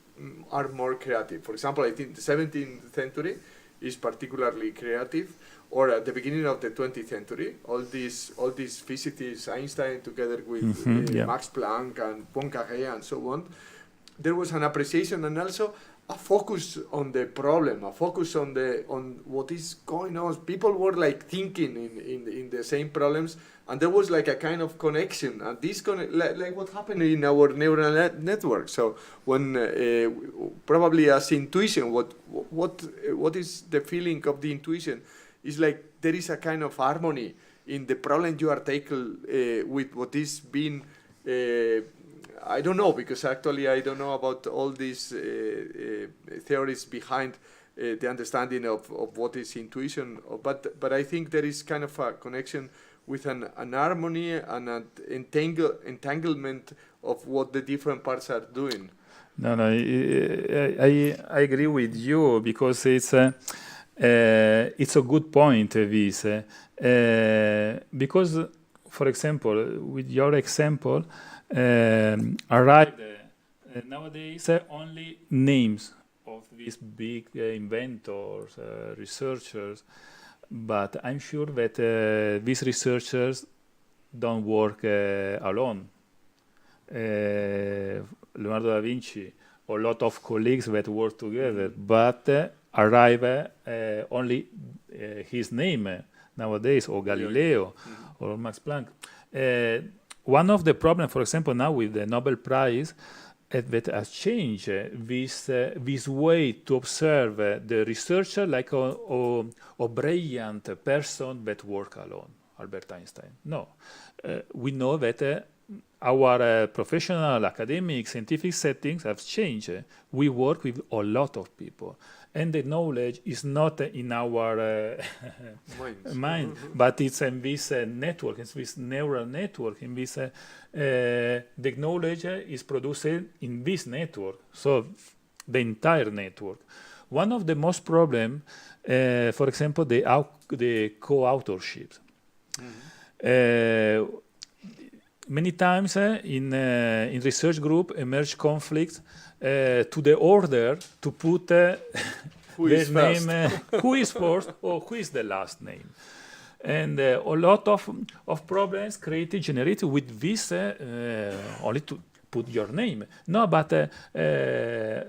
are more creative. For example, I think the 17th century is particularly creative, or at the beginning of the 20th century, all these physicists, Einstein together with Max Planck and Poincaré and so on, there was an appreciation and also a focus on the problem, a focus on what is going on. People were like thinking in the same problems, and there was like a kind of connection, and this like what happened in our neural network. So when probably as intuition, what is the feeling of the intuition? It's like there is a kind of harmony in the problem you are taking with what is being. I don't know, because actually I don't know about all these theories behind the understanding of what is intuition. But I think there is kind of a connection with an harmony and an entanglement of what the different parts are doing. No, I agree with you, because it's a good point, this. Because, for example, with your example, arrived nowadays only names of these big inventors, researchers, but I'm sure that these researchers don't work alone. Leonardo da Vinci, a lot of colleagues that work together, but arrive only his name nowadays, or Galileo, or Max Planck. One of the problems, for example, now with the Nobel Prize, that has changed this way to observe the researcher like a brilliant person that work alone, Albert Einstein. No, we know that our professional, academic, scientific settings have changed. We work with a lot of people, and the knowledge is not in our mind, but it's in this network, it's this neural network, in this the knowledge is produced in this network, so the entire network. One of the most problem, for example, the co-autorships. Many times in research group emerge conflicts to the order to put who is first? Name, who is first or who is the last name. And a lot of problems generated with this only put your name. No, but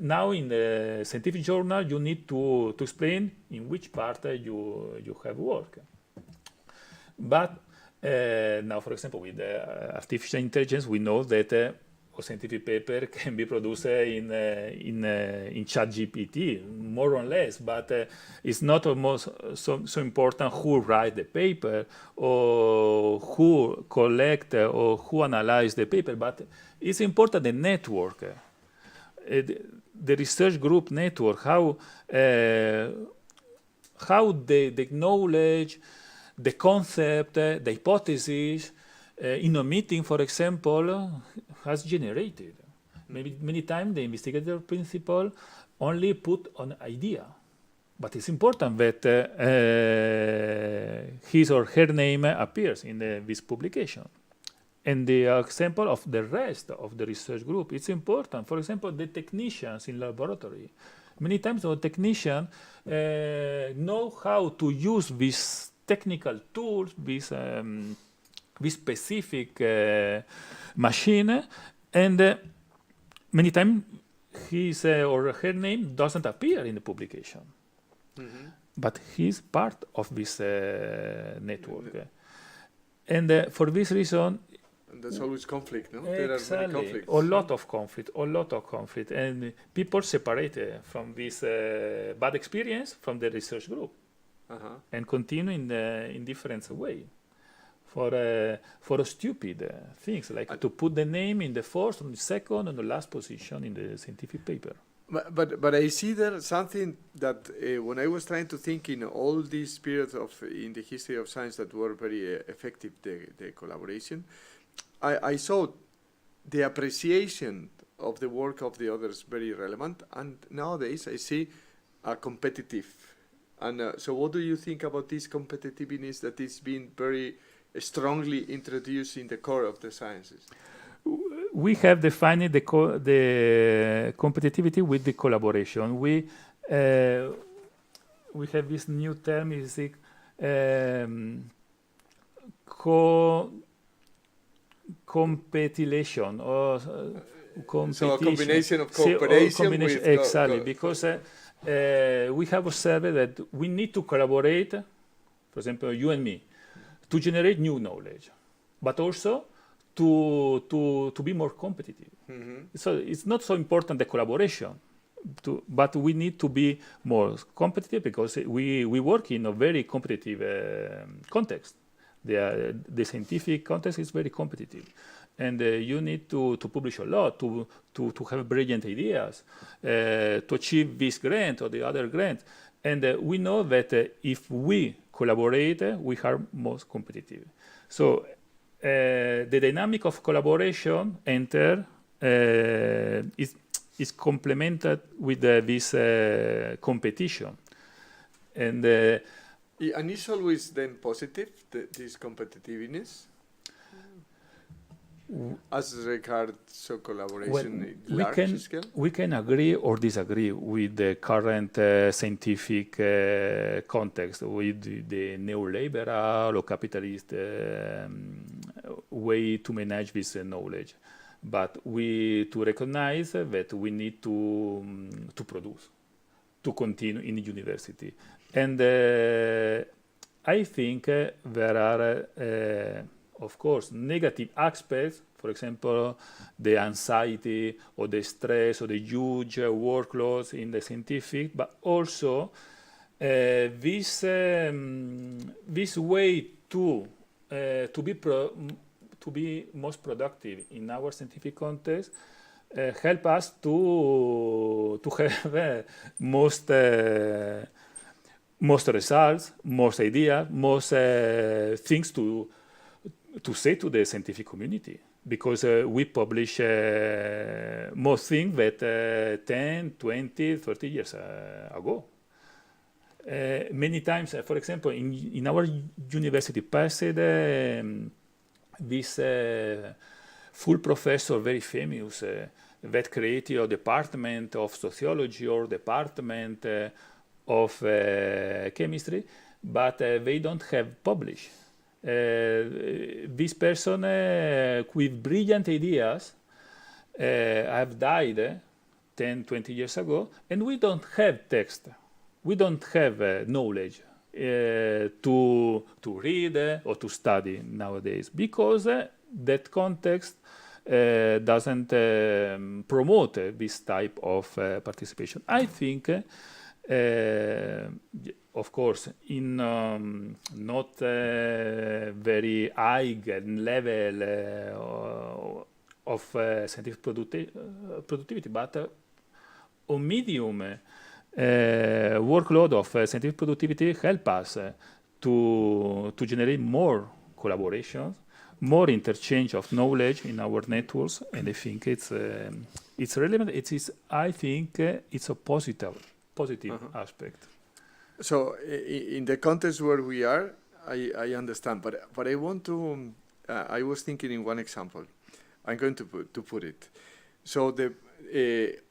now in the scientific journal, you need to explain in which part you have work. But now, for example, with artificial intelligence, we know that a scientific paper can be produced in ChatGPT, more or less, but it's not almost so important who write the paper or who collect or who analyze the paper, but it's important the network, the research group network, how the knowledge, the concept, the hypothesis, in a meeting, for example, has generated. Maybe many times the investigator principal only put an idea, but it's important that his or her name appears in this publication. And the example of the rest of the research group, it's important. For example, the technicians in laboratory. Many times the technicians know how to use these technical tools, this specific machine, and many times his or her name doesn't appear in the publication, but he's part of this network. And for this reason, and there's always conflict, no? Exactly. There are many conflicts. A lot of conflict, and people separate from this bad experience from the research group, and continue in different way. For stupid things, like to put the name in the first, on the second, and the last position in the scientific paper. But I see there something that when I was trying to think in all these periods in the history of science that were very effective, the collaboration, I saw the appreciation of the work of the others very relevant, and nowadays I see a competitive. And so what do you think about this competitiveness that is being very strongly introduced in the core of the sciences? We have defined the competitivity with the collaboration. We have this new term, is the competition or competition. So a combination of cooperation with exactly, because we have observed that we need to collaborate, for example, you and me, to generate new knowledge, but also to be more competitive. So it's not so important the collaboration, but we need to be more competitive because we work in a very competitive context. The scientific context is very competitive, and you need to publish a lot, to have brilliant ideas, to achieve this grant or the other grant. And we know that if we collaborate, we are most competitive. So the dynamic of collaboration is complemented with this competition. And it's always then positive, this competitiveness? As regards collaboration large scale? We can agree or disagree with the current scientific context, with the neoliberal or capitalist way to manage this knowledge. But to recognize that we need to produce, to continue in the university. And I think there are of course, negative aspects, for example, the anxiety or the stress or the huge workloads in the scientific, but also this way to be most productive in our scientific context help us to have most results, most ideas, most things to say to the scientific community, because we publish more things that 10, 20, 30 years ago. Many times, for example, in our university passed this full professor, very famous, that created a department of sociology or department of chemistry, but they don't have published. This person with brilliant ideas have died 10, 20 years ago, and we don't have text. We don't have knowledge to read or to study nowadays, because that context doesn't promote this type of participation. I think, of course, in not very high level of scientific productivity, but on medium workload of scientific productivity help us to generate more collaborations, more interchange of knowledge in our networks, and I think it's relevant. It is. I think it's a positive aspect. So in the context where we are, I understand, but I want to. I was thinking in one example. I'm going to put it. So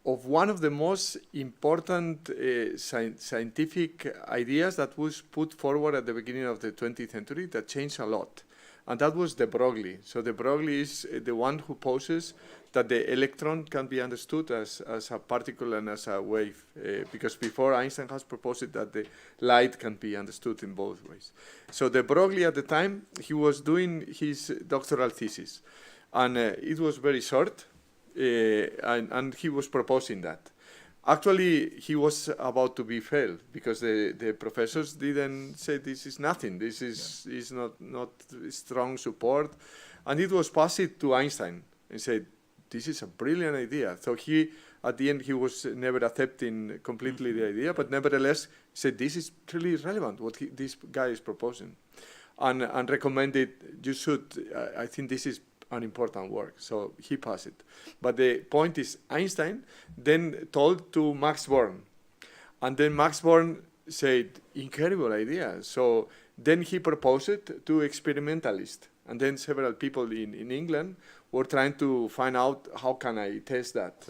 of one of the most important scientific ideas that was put forward at the beginning of the 20th century that changed a lot. And that was de Broglie. So de Broglie is the one who poses that the electron can be understood as a particle and as a wave. Because before, Einstein has proposed that the light can be understood in both ways. So de Broglie at the time, he was doing his doctoral thesis. And it was very short, and he was proposing that. Actually, he was about to be failed because the professors didn't say this is nothing. This is not strong support, and it was passed to Einstein and said this is a brilliant idea. So he, at the end, he was never accepting completely the idea, but nevertheless said this is really relevant what this guy is proposing, and recommended you should. I think this is an important work, so he passed it. But the point is, Einstein then told to Max Born, and then Max Born said, incredible idea. So then he proposed it to experimentalists, and then several people in England were trying to find out how can I test that.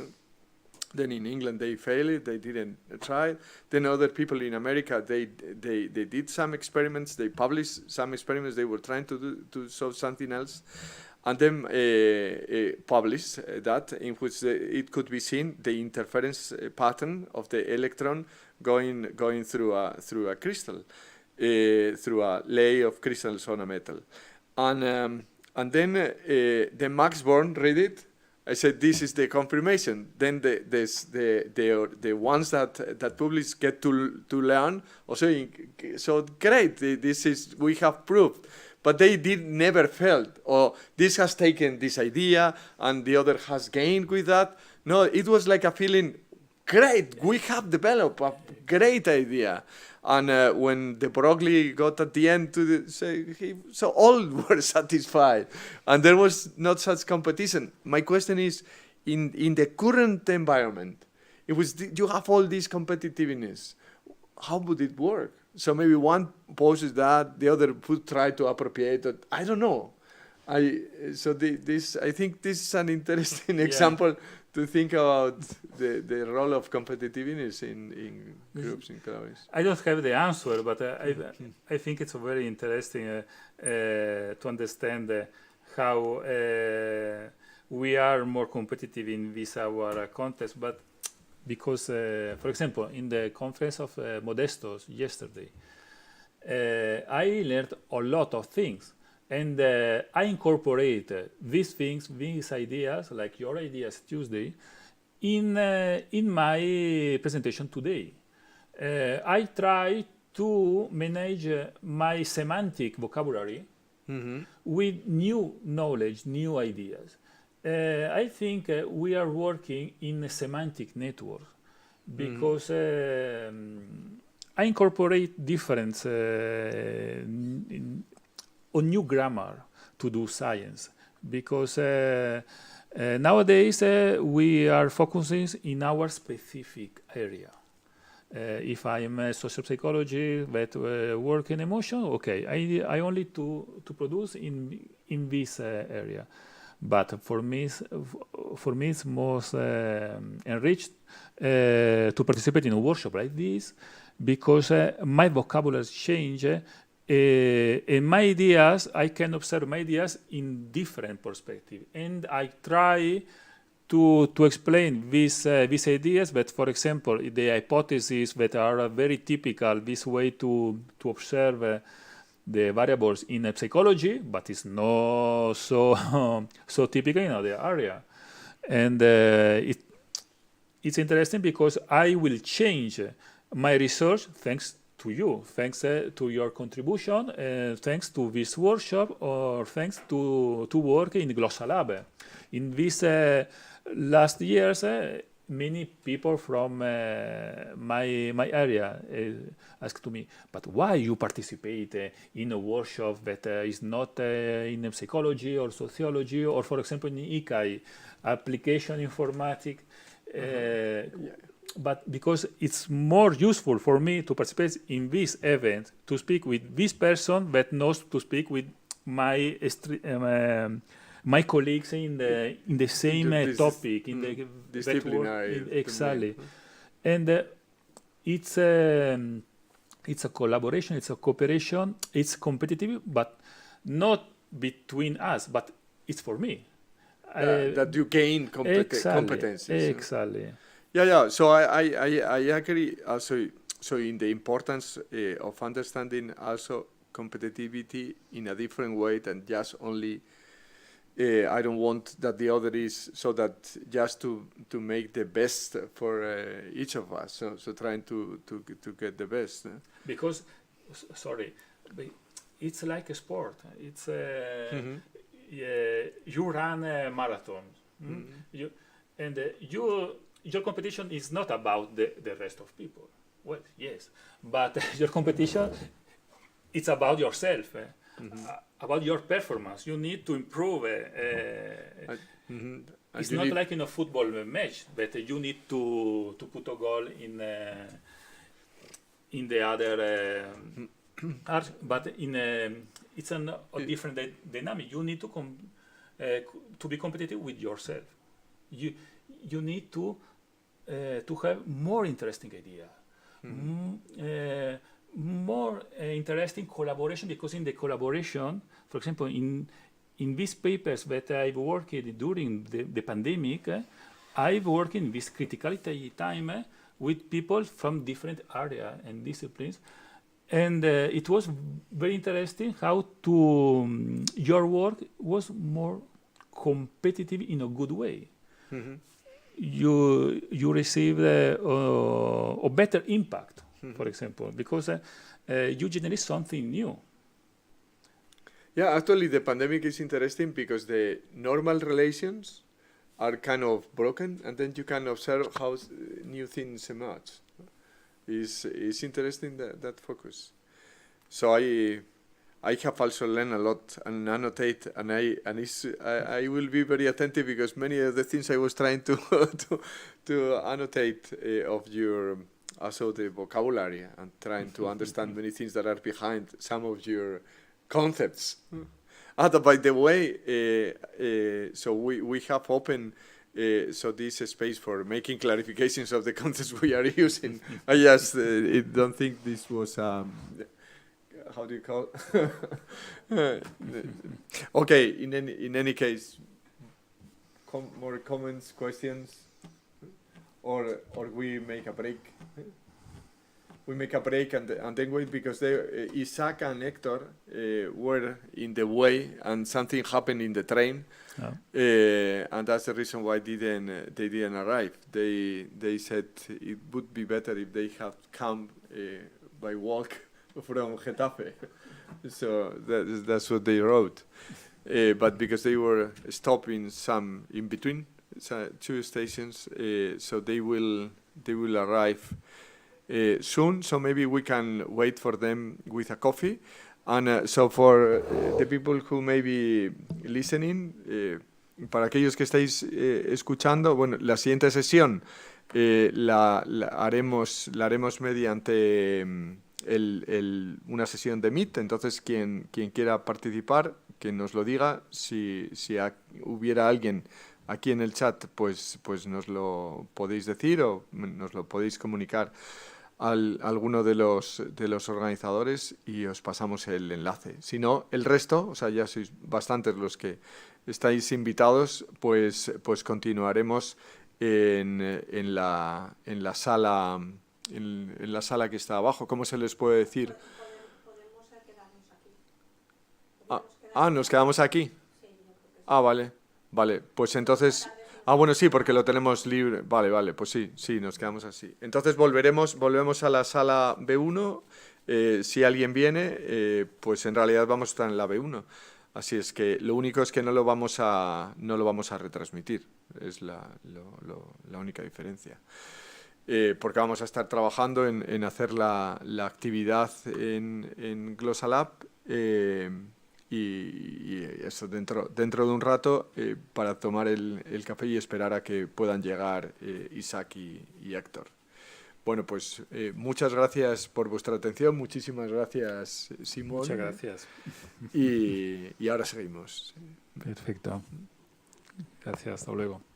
Then in England they failed, they didn't try. Then other people in America, they did some experiments, they published some experiments, they were trying to solve something else. And then published that in which it could be seen the interference pattern of the electron going through a crystal, through a layer of crystals on a metal, and then Max Born read it. I said this is the confirmation. Then the ones that publish get to learn also. So great, this is we have proved. But they never felt, or this has taken this idea and the other has gained with that. No, it was like a feeling, great, we have developed a great idea. And when de Broglie got at the end so all were satisfied. And there was not such competition. My question is, in the current environment, you have all this competitiveness, how would it work? So maybe one poses that, the other would try to appropriate it. I don't know. I think this is an interesting example to think about the role of competitiveness in groups, in collaboration. I don't have the answer, but I think it's very interesting to understand how we are more competitive in this our contest, but because, for example, in the conference of Modestos yesterday, I learned a lot of things, and I incorporate these things, these ideas, like your ideas Tuesday, in my presentation today. I try to manage my semantic vocabulary with new knowledge, new ideas. I think we are working in a semantic network because I incorporate different new grammar to do science, because nowadays we are focusing in our specific area. If I am a social psychology that work in emotion, okay, I only to produce in this area. But for me, it's most enriched to participate in a workshop like this, because my vocabulary change, and my ideas, I can observe my ideas in different perspective, and I try to explain these ideas that, for example, the hypotheses that are very typical, this way to observe the variables in psychology, but it's not so so typical in other area. And it's interesting because I will change my research thanks to you, thanks to your contribution, thanks to this workshop, or thanks to work in glossaLAB. In these last years, many people from my area asked to me, but why you participate in a workshop that is not in psychology or sociology, or for example in ICAI, application informatics, but because it's more useful for me to participate in this event, to speak with this person that knows to speak with my my colleagues in the same topic, in the disciplinary exactly, and it's a collaboration, it's a cooperation, it's competitive, but not between us, but it's for me. That you gain competencies. Exactly. Yeah. So I agree also. So in the importance of understanding also competitivity in a different way than just only. I don't want that the other is so that just to make the best for each of us. So trying to get the best. Because, sorry, it's like a sport. It's you run a marathon, your competition is not about the rest of people. Well, yes, but your competition, it's about yourself. About your performance, you need to improve. It's not like in a football match that you need to put a goal in the other but it's a different dynamic. You need to be competitive with yourself. You need to have more interesting idea. More interesting collaboration, because in the collaboration, for example, in these papers that I've worked during the pandemic, I've worked in this criticality time with people from different areas and disciplines, and it was very interesting how your work was more competitive in a good way. You received a better impact. For example, because you generate something new. Yeah, actually, the pandemic is interesting because the normal relations are kind of broken, and then you can observe how new things emerge. It's interesting that focus. So I have also learned a lot and annotate, and I will be very attentive because many of the things I was trying to annotate of your. Also the vocabulary and trying to understand many things that are behind some of your concepts. By the way, so we have opened so this space for making clarifications of the concepts we are using. I just don't think this was how do you call okay, in any case, more comments, questions? Or we make a break. We make a break and then wait, because Isaac and Hector were in the way and something happened in the train, and that's the reason why they didn't arrive. They said it would be better if they had come by walk from Getafe. So that's what they wrote. But because they were stopping some in between. Two stations, so they will arrive soon. So maybe we can wait for them with a coffee. And so for the people who may be listening, para aquellos que estáis escuchando, bueno, la siguiente sesión la haremos mediante una sesión de Meet. Entonces quien quiera participar, que nos lo diga. Si hubiera alguien aquí en el chat, pues nos lo podéis decir o nos lo podéis comunicar alguno de los organizadores y os pasamos el enlace. Si no, el resto, o sea, ya sois bastantes los que estáis invitados, pues continuaremos en la sala, en la sala que está abajo. ¿Cómo se les puede decir? Podemos quedarnos aquí. ¿Nos quedamos aquí? Ah, vale, pues entonces... Ah, bueno, sí, porque lo tenemos libre. Vale, pues sí, nos quedamos así. Entonces volvemos a la sala B1. Si alguien viene, pues en realidad vamos a estar en la B1. Así es que lo único es que no lo vamos a retransmitir. Es la única diferencia. Porque vamos a estar trabajando en hacer la actividad en glossaLAB. Y eso dentro de un rato para tomar el café y esperar a que puedan llegar Isaac y Héctor. Bueno, pues muchas gracias por vuestra atención, muchísimas gracias, Simone. Muchas gracias. Y ahora seguimos. Perfecto. Gracias, hasta luego.